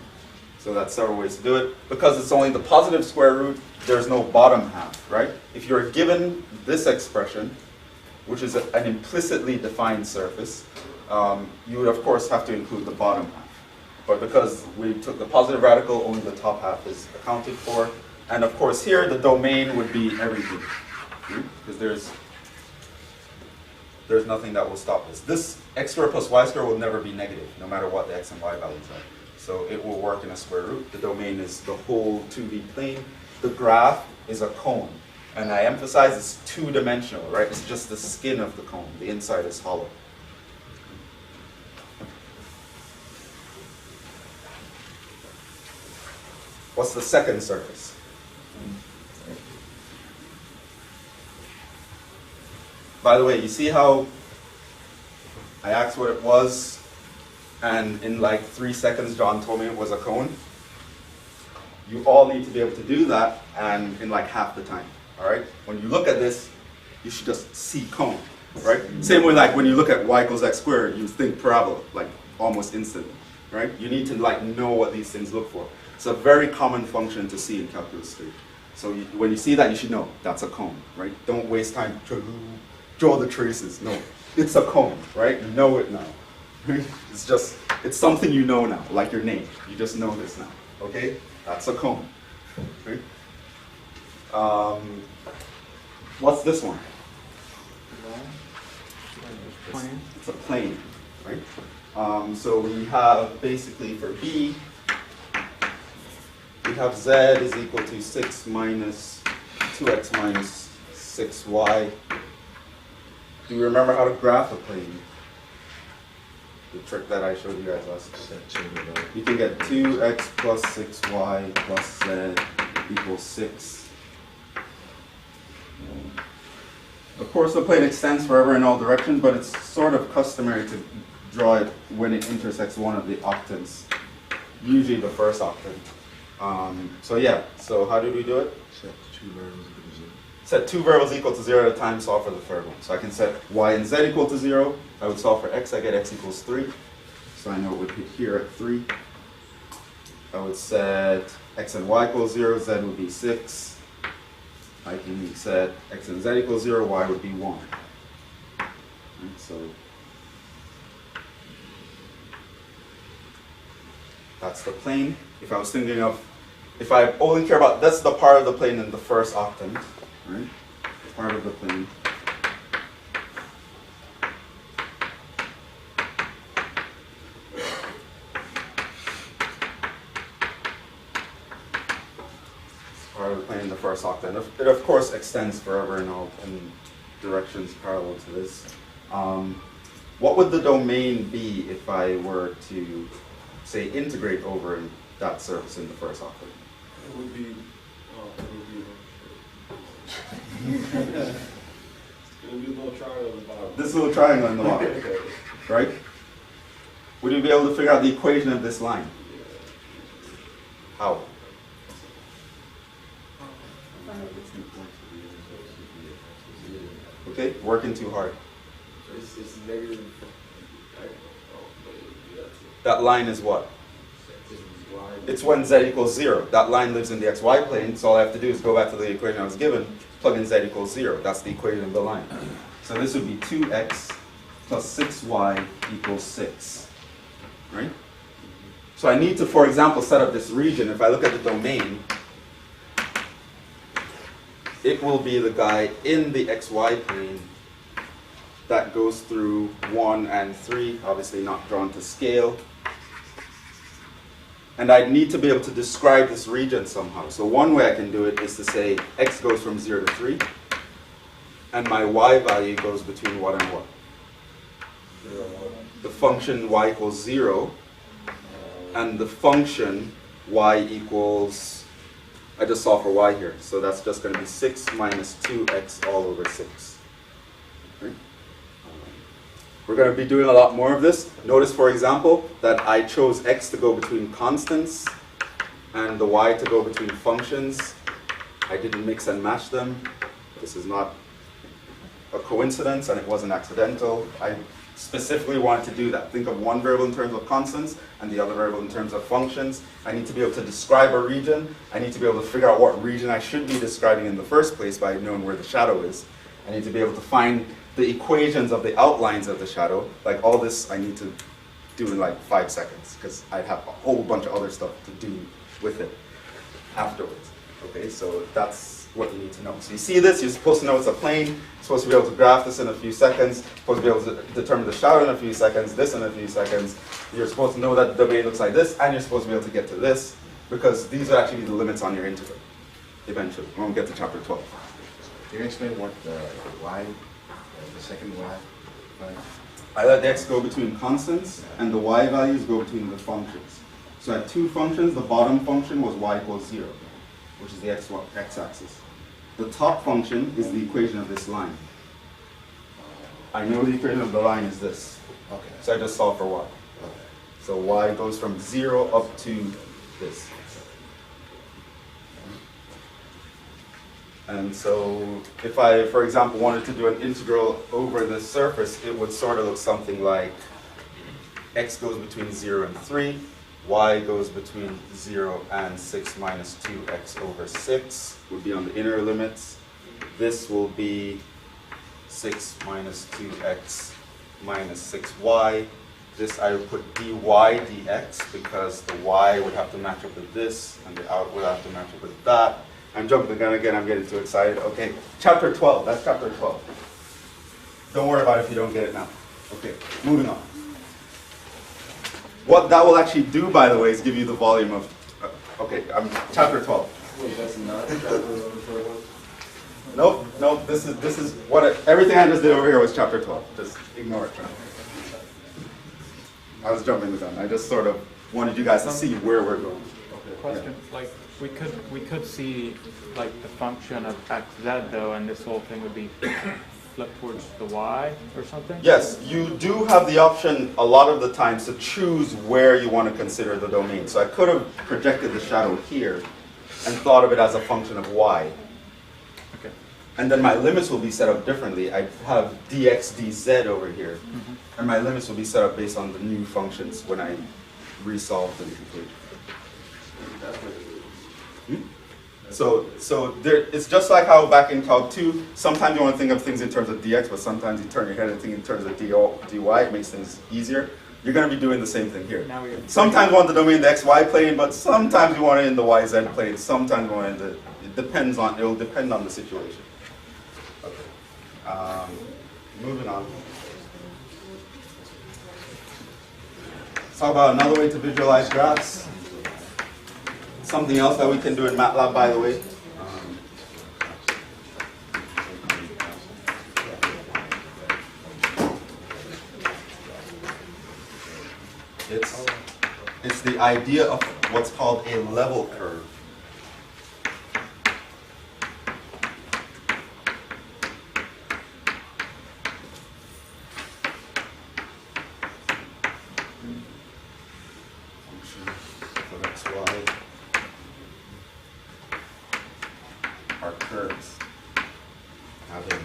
So that's several ways to do it. Because it's only the positive square root, there's no bottom half, right? If you're given this expression, which is an implicitly defined surface, you would of course have to include the bottom half. But because we took the positive radical, only the top half is accounted for. And of course here, the domain would be everything. Because there's nothing that will stop this. This x squared plus y squared will never be negative, no matter what the x and y values are. So it will work in a square root. The domain is the whole 2D plane. The graph is a cone. And I emphasize it's two-dimensional, right? It's just the skin of the cone. The inside is hollow. What's the second surface? By the way, you see how I asked what it was, and in like 3 seconds, John told me it was a cone? You all need to be able to do that, and in like half the time. All right? When you look at this, you should just see cone, right? Same way like when you look at y equals x squared, you think parabola, like almost instantly, right? You need to like know what these things look for. It's a very common function to see in calculus 3. So when you see that, you should know that's a cone, right? Don't waste time to draw the traces. No, it's a cone, right? You know it now. It's something you know now, like your name. You just know this now, okay? That's a cone, right? What's this one? Plane. It's a plane, right? So we have basically for B, we have Z is equal to 6 minus 2x minus 6y. Do you remember how to graph a plane? The trick that I showed you guys last time. You can get 2x plus 6y plus z equals 6. Of course, the plane extends forever in all directions, but it's sort of customary to draw it when it intersects one of the octants, usually the first octant. So yeah, so how did we do it? Set two variables equal to 0. Set two variables equal to 0 at a time, solve for the third one. So I can set y and z equal to 0. I would solve for x, I get x equals 3. So I know it would hit here at 3. I would set x and y equals 0, z would be 6. I can set x and z equals 0, y would be 1. Right, so that's the plane. If I was thinking of, if I only care about, that's the part of the plane in the first octant, right? Part of the plane. Part of the plane in the first octant. It of course extends forever in all directions parallel to this. What would the domain be if I were to, say, integrate over that surface in the first octant? It would be, it's going to be a little triangle at the bottom. This little triangle in the bottom, right? Would you be able to figure out the equation of this line? How? Okay, working too hard. It's negative. That line is what? It's line it's when z equals 0. That line lives in the xy plane, so all I have to do is go back to the equation I was given, plug in z equals 0. That's the equation of the line. So this would be 2x plus 6y equals 6. Right? So I need to, for example, set up this region. If I look at the domain, it will be the guy in the xy plane that goes through 1 and 3, obviously not drawn to scale. And I need to be able to describe this region somehow. So one way I can do it is to say x goes from 0 to 3, and my y value goes between what and what? The function y equals 0, and the function y equals, I just solved for y here, so that's just going to be 6 minus 2x all over 6. Right? We're going to be doing a lot more of this. Notice, for example, that I chose x to go between constants and the y to go between functions. I didn't mix and match them. This is not a coincidence, and it wasn't accidental. I specifically wanted to do that. Think of one variable in terms of constants and the other variable in terms of functions. I need to be able to describe a region. I need to be able to figure out what region I should be describing in the first place by knowing where the shadow is. I need to be able to find the equations of the outlines of the shadow. Like all this I need to do in like 5 seconds because I'd have a whole bunch of other stuff to do with it afterwards. Okay, so that's what you need to know. So you see this, you're supposed to know it's a plane, you're supposed to be able to graph this in a few seconds, you're supposed to be able to determine the shadow in a few seconds, this in a few seconds. You're supposed to know that the domain looks like this, and you're supposed to be able to get to this, because these are actually the limits on your integral, eventually, when we get to chapter 12. Can you explain what the y, the second y? I let the x go between constants, and the y values go between the functions. So I had two functions. The bottom function was y equals 0, which is the x-axis. The top function is the equation of this line. I know the equation of the line is this. Okay. So I just solve for y. Okay. So y goes from 0 up to this. And so if I, for example, wanted to do an integral over this surface, it would sort of look something like x goes between 0 and 3, y goes between 0 and 6 minus 2x over 6 would be on the inner limits. This will be 6 minus 2x minus 6y. This I would put dy dx because the y would have to match up with this and the out would have to match up with that. I'm jumping the gun again, I'm getting too excited. Okay, chapter 12, that's chapter 12. Don't worry about it if you don't get it now. Okay, moving on. What that will actually do, by the way, is give you the volume of, chapter 12. Wait, that's not chapter 12. Nope, this is what, everything I just did over here was chapter 12. Just ignore it. I was jumping the gun. I just sort of wanted you guys to see where we're going. Question, like, we could see, like, the function of xz, though, and this whole thing would be flipped towards the y or something? Yes, you do have the option a lot of the times to choose where you want to consider the domain. So I could have projected the shadow here and thought of it as a function of y. Okay. And then my limits will be set up differently. I have dx, dz over here. And my limits will be set up based on the new functions when I resolve the equation. So there, it's just like how back in Calc 2, sometimes you want to think of things in terms of dx, but sometimes you turn your head and think in terms of dy. It makes things easier. You're going to be doing the same thing here. Now Sometimes you want the domain in the xy plane, but sometimes you want it in the yz plane. Sometimes you want it in the, it will depend on the situation. Okay. Moving on. Let's talk about another way to visualize graphs. Something else that we can do in MATLAB, by the way. It's the idea of what's called a level curve. Curves having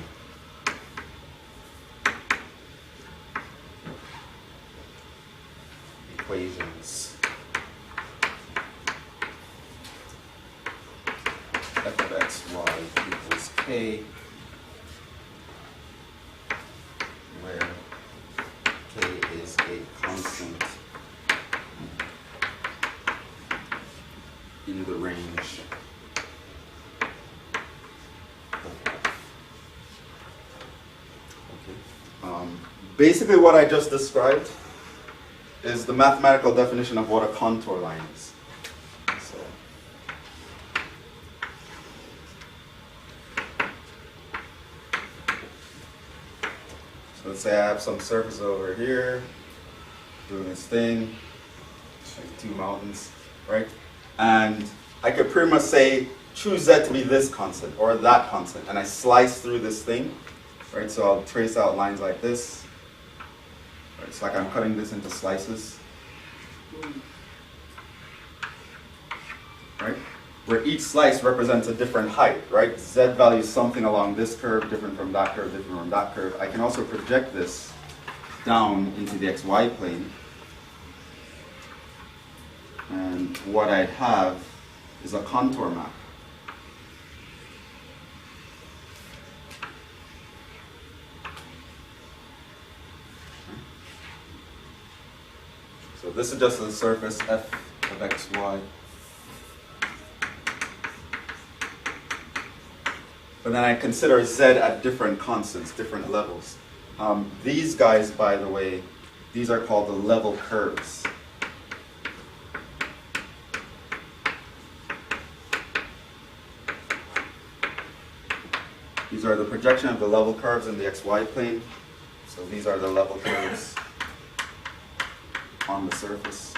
equations y equals k, where k is a constant in the range of f. Okay. Basically what I just described is the mathematical definition of what a contour line is. So let's say I have some surface over here doing this thing, like two mountains, right? And I could pretty much say, choose z to be this constant or that constant, and I slice through this thing, right? So I'll trace out lines like this. Right? It's like I'm cutting this into slices, right? Where each slice represents a different height, right? Z value is something along this curve, different from that curve, different from that curve. I can also project this down into the xy plane. And what I'd have is a contour map. So this is just the surface f of xy. But then I consider z at different constants, different levels. These guys, by the way, these are called the level curves. These are the projection of the level curves in the xy plane. So these are the level curves on the surface.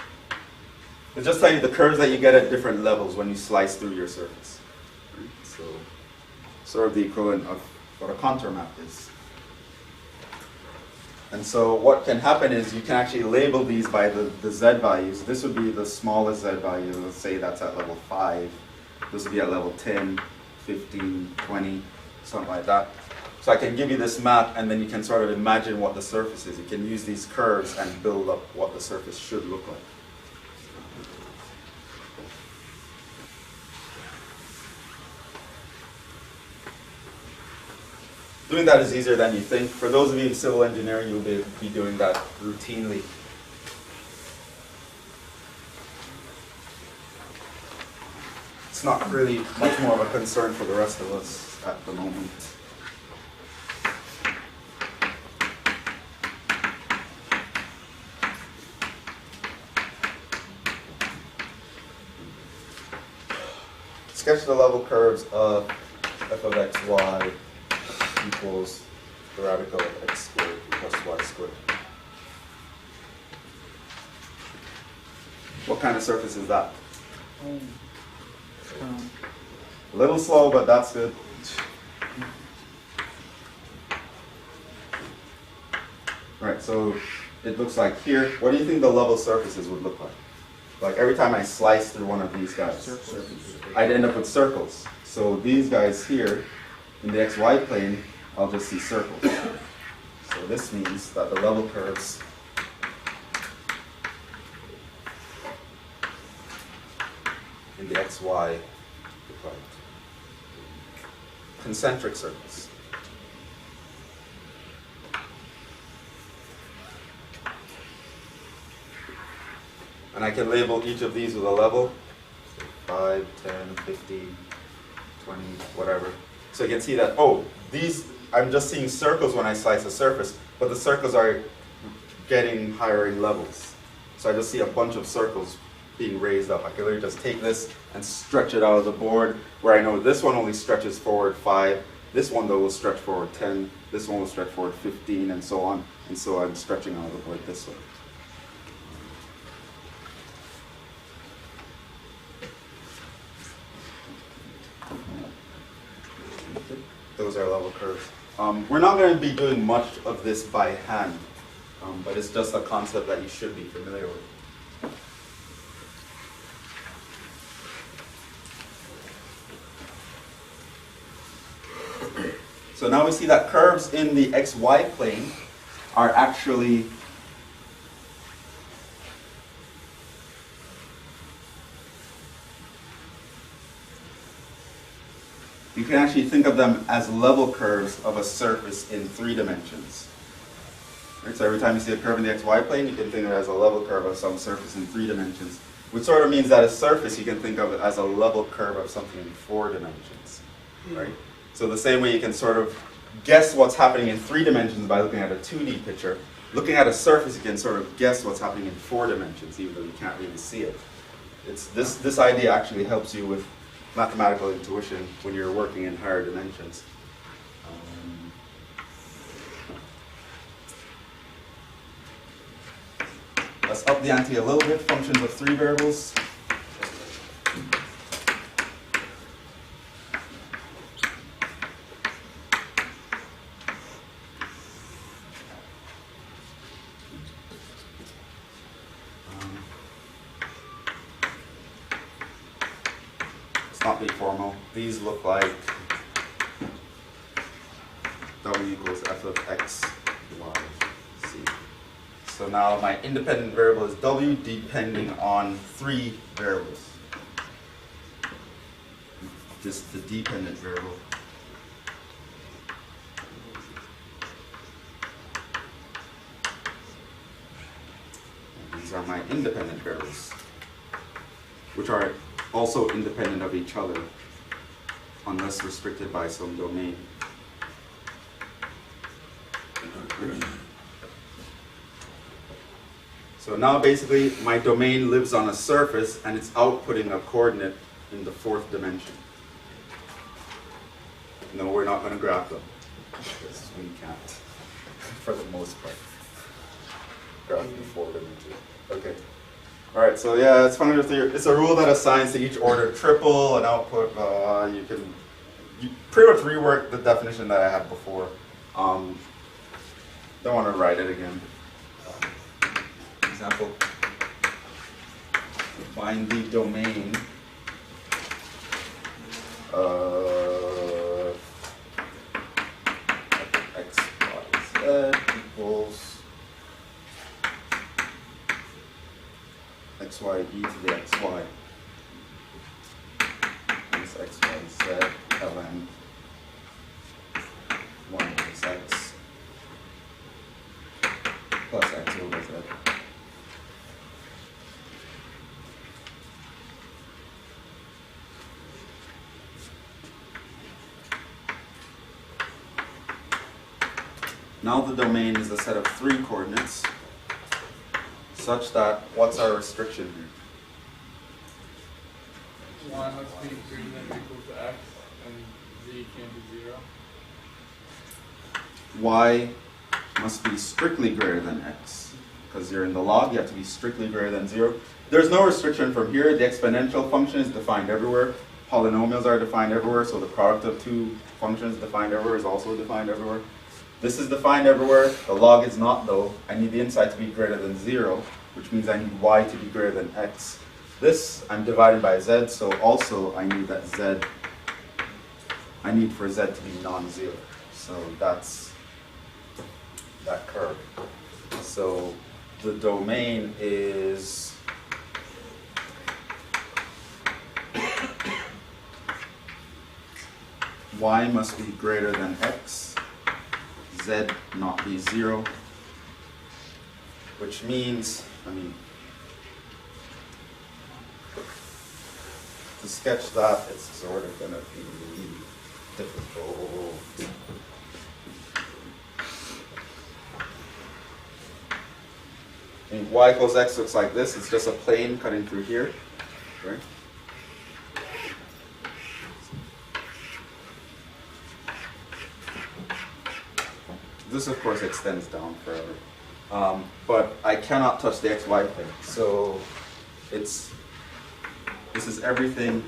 It's just telling you the curves that you get at different levels when you slice through your surface. Right? So sort of the equivalent of what a contour map is. And so what can happen is you can actually label these by the z values. This would be the smallest z value. Let's say that's at level 5. This would be at level 10, 15, 20, something like that. So I can give you this map, and then you can sort of imagine what the surface is. You can use these curves and build up what the surface should look like. Doing that is easier than you think. For those of you in civil engineering, you'll be doing that routinely. It's not really much more of a concern for the rest of us at the moment. Sketch the level curves of f of xy equals the radical of x squared plus y squared. What kind of surface is that? A little slow, but that's good. Right, so it looks like here. What do you think the level surfaces would look like? Like every time I slice through one of these guys, I'd end up with circles. So these guys here, in the xy plane, I'll just see circles. So this means that the level curves in the xy look like concentric circles. And I can label each of these with a level, 5, 10, 15, 20, whatever. So you can see that, oh, these, I'm just seeing circles when I slice a surface, but the circles are getting higher in levels. So I just see a bunch of circles being raised up. I can literally just take this and stretch it out of the board, where I know this one only stretches forward 5, this one though will stretch forward 10, this one will stretch forward 15, and so on. And so I'm stretching out of the board this way. Those are level curves. We're not going to be doing much of this by hand, but it's just a concept that you should be familiar with. So now we see that curves in the xy plane are actually you can actually think of them as level curves of a surface in 3 dimensions. Right? So every time you see a curve in the xy plane, you can think of it as a level curve of some surface in 3 dimensions, which sort of means that a surface, you can think of it as a level curve of something in 4 dimensions. Right? So the same way you can sort of guess what's happening in 3 dimensions by looking at a 2D picture, looking at a surface, you can sort of guess what's happening in 4 dimensions, even though you can't really see it. It's this idea actually helps you with mathematical intuition when you're working in higher dimensions. Let's up the ante a little bit. Functions of 3 variables. Not be formal. These look like w equals f of x, y, z. So now my independent variable is w depending on 3 variables. This is the dependent variable. And these are my independent variables, which are also independent of each other, unless restricted by some domain. So now basically my domain lives on a surface and it's outputting a coordinate in the 4th dimension. No, we're not going to graph them, because we can't, for the most part, graph the 4 dimension. Okay. All right, so yeah, it's functional theory. It's a rule that assigns to each order triple an output. You pretty much rework the definition that I had before. Don't want to write it again. Example: find the domain of x, y, z equals xy e to the xy minus xy z ln 1 minus x plus x over z. Now the domain is a set of 3 coordinates such that, what's our restriction here? Y must be greater than or equal to x, and z can't be 0. Y must be strictly greater than x. Because you're in the log, you have to be strictly greater than 0. There's no restriction from here. The exponential function is defined everywhere. Polynomials are defined everywhere, so the product of 2 functions defined everywhere is also defined everywhere. This is defined everywhere. The log is not, though. I need the inside to be greater than 0, which means I need y to be greater than x. This, I'm divided by z, so also I need that z, I need for z to be non-zero. So that's that curve. So the domain is y must be greater than x, z not be 0, which means, to sketch that, it's sort of going to be difficult. Y equals x looks like this. It's just a plane cutting through here, right? This, of course, extends down forever. But I cannot touch the xy plane. So this is everything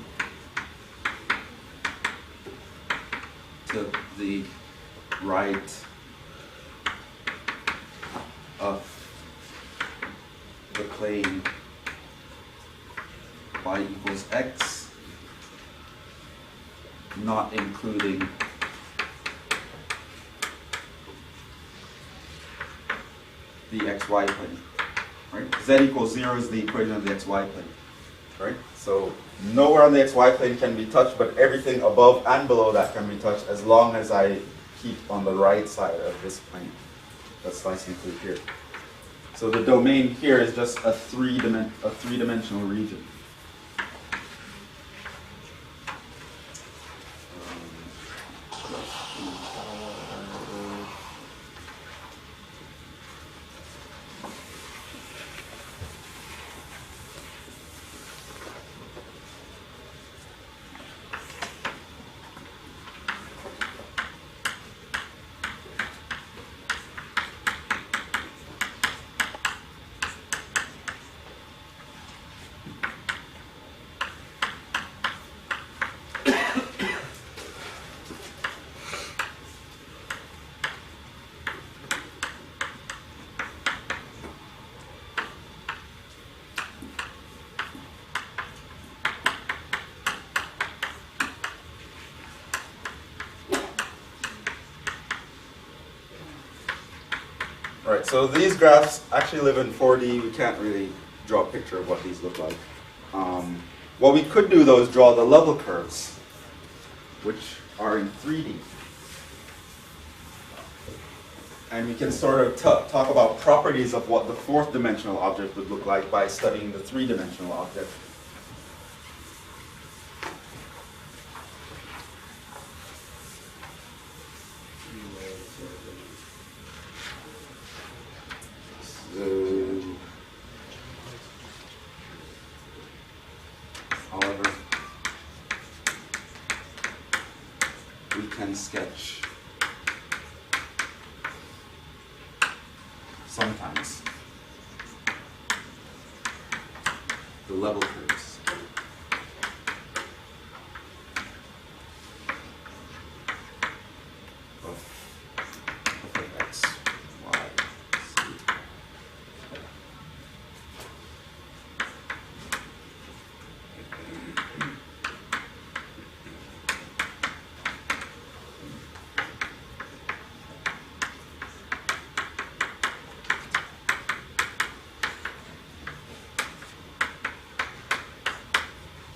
to the right of the plane y equals x, not including the xy plane. Right? Z equals 0 is the equation of the xy plane. right? So nowhere on the xy plane can be touched, but everything above and below that can be touched as long as I keep on the right side of this plane that's slicing through here. So the domain here is just a three-dimensional region. Right, so these graphs actually live in 4D. We can't really draw a picture of what these look like. What we could do, though, is draw the level curves, which are in 3D. And we can sort of talk about properties of what the fourth dimensional object would look like by studying the three-dimensional object. However, we can sketch sometimes the level curves of x, y, z.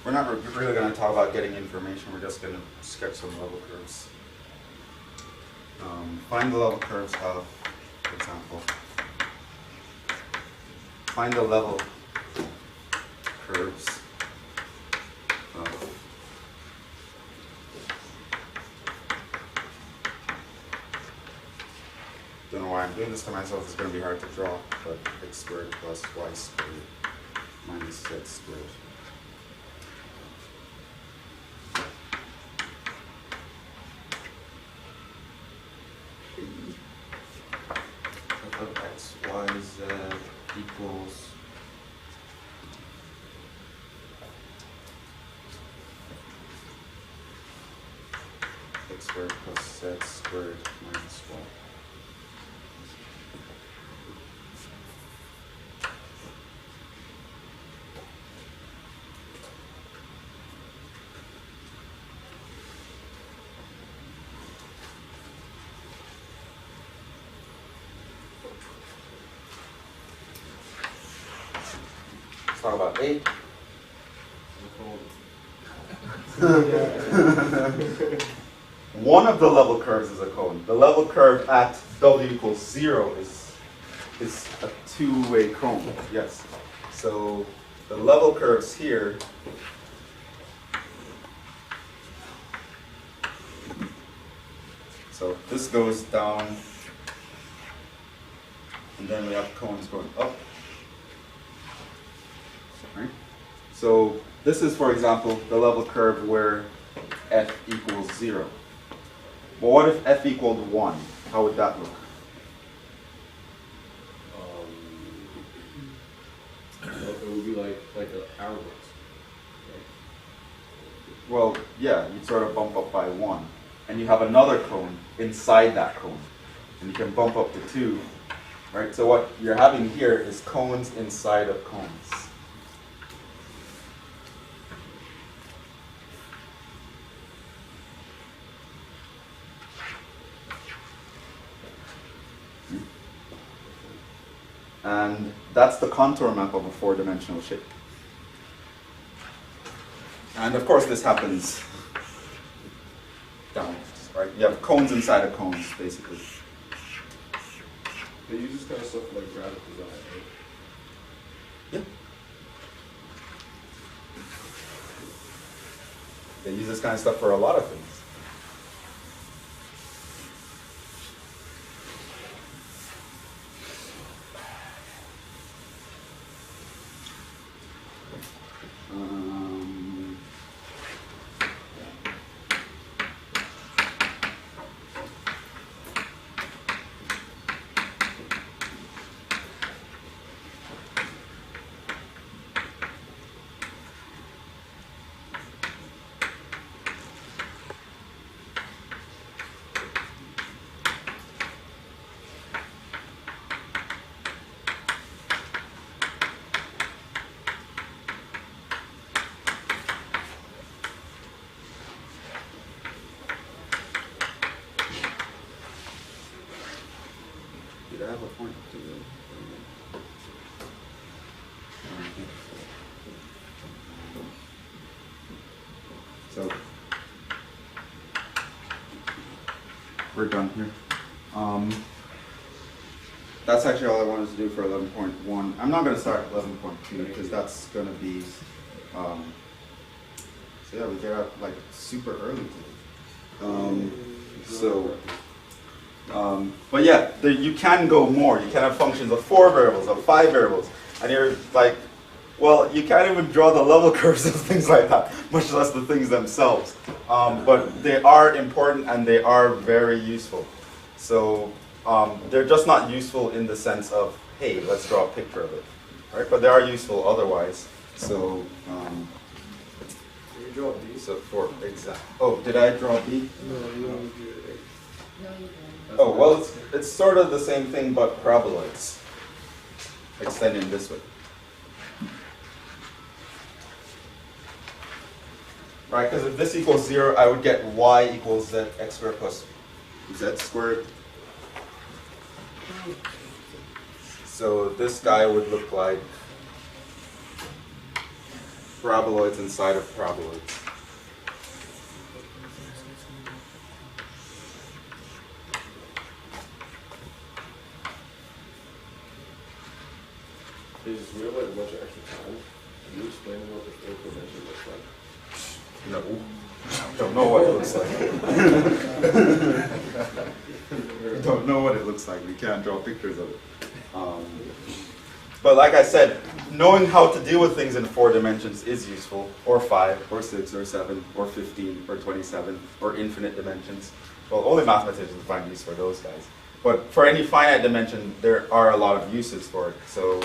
We're not really going to talk about getting information, we're just going to sketch some level curves. Find the level curves of, for example, find the level curves of don't know why I'm doing this to myself, it's going to be hard to draw, but x squared plus y squared minus z squared. Of x, y, z equals x squared plus z squared minus y. Let's talk about A. One of the level curves is a cone. The level curve at w equals 0 is a two-way cone. Yes. So the level curves here so this goes down, and then we have cones going up. Right? So this is, for example, the level curve where f equals 0. But what if f equaled 1? How would that look? It would be like an arrow. Well, yeah, you'd sort of bump up by 1. And you have another cone inside that cone. And you can bump up to 2. Right? So what you're having here is cones inside of cones. And that's the contour map of a four-dimensional shape. And of course this happens down, right? You have cones inside of cones, basically. They use this kind of stuff for like graphic design, right? Yeah. They use this kind of stuff for a lot of things. Did I have a point to So we're done here. That's actually all I wanted to do for 11.1. I'm not going to start 11.2 because that's going to be, so yeah, we get out like super early today. But yeah, you can go more. You can have functions of 4 variables, of 5 variables, and you're like, well, you can't even draw the level curves and things like that, much less the things themselves. But they are important and they are very useful. So they're just not useful in the sense of, hey, let's draw a picture of it, right? But they are useful otherwise. So, Did you draw these? so for exact. Oh, did I draw B? No, you don't do it. No, you don't. Oh, well, it's sort of the same thing, but paraboloids extending this way. Right, because if this equals 0, I would get y equals z x squared plus z squared. So this guy would look like paraboloids inside of paraboloids. They just we have like a bunch of extra time. Can you explain what the fourth dimension looks like? No, I don't know what it looks like. We don't know what it looks like. We can't draw pictures of it. But like I said, knowing how to deal with things in 4 dimensions is useful, or 5, or 6, or 7, or 15, or 27, or infinite dimensions. Well, only mathematicians find use for those guys. But for any finite dimension, there are a lot of uses for it. So,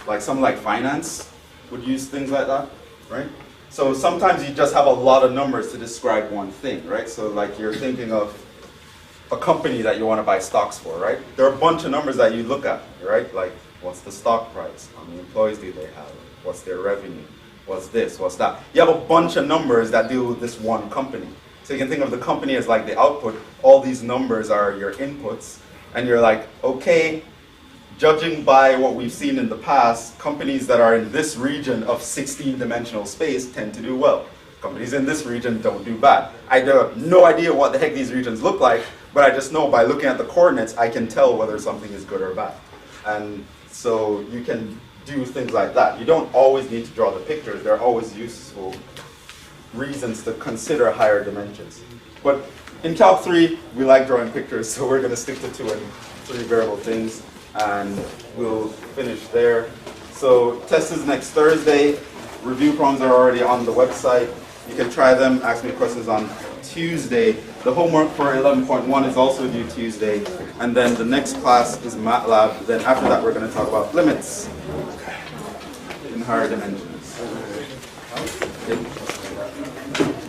like something like finance would use things like that, right? So sometimes you just have a lot of numbers to describe one thing, right? So like you're thinking of a company that you want to buy stocks for, right? There are a bunch of numbers that you look at, right? Like what's the stock price? How many employees do they have? What's their revenue? What's this? What's that? You have a bunch of numbers that deal with this one company. So you can think of the company as like the output. All these numbers are your inputs. And you're like, okay, judging by what we've seen in the past, companies that are in this region of 16-dimensional space tend to do well. Companies in this region don't do bad. I have no idea what the heck these regions look like, but I just know by looking at the coordinates, I can tell whether something is good or bad. And so you can do things like that. You don't always need to draw the pictures. There are always useful reasons to consider higher dimensions. But in Calc 3, we like drawing pictures, so we're going to stick to 2 and 3 variable things, and we'll finish there. So test is next Thursday. Review problems are already on the website. You can try them, ask me questions on Tuesday. The homework for 11.1 is also due Tuesday. And then the next class is MATLAB. Then after that, we're going to talk about limits in higher dimensions. Okay.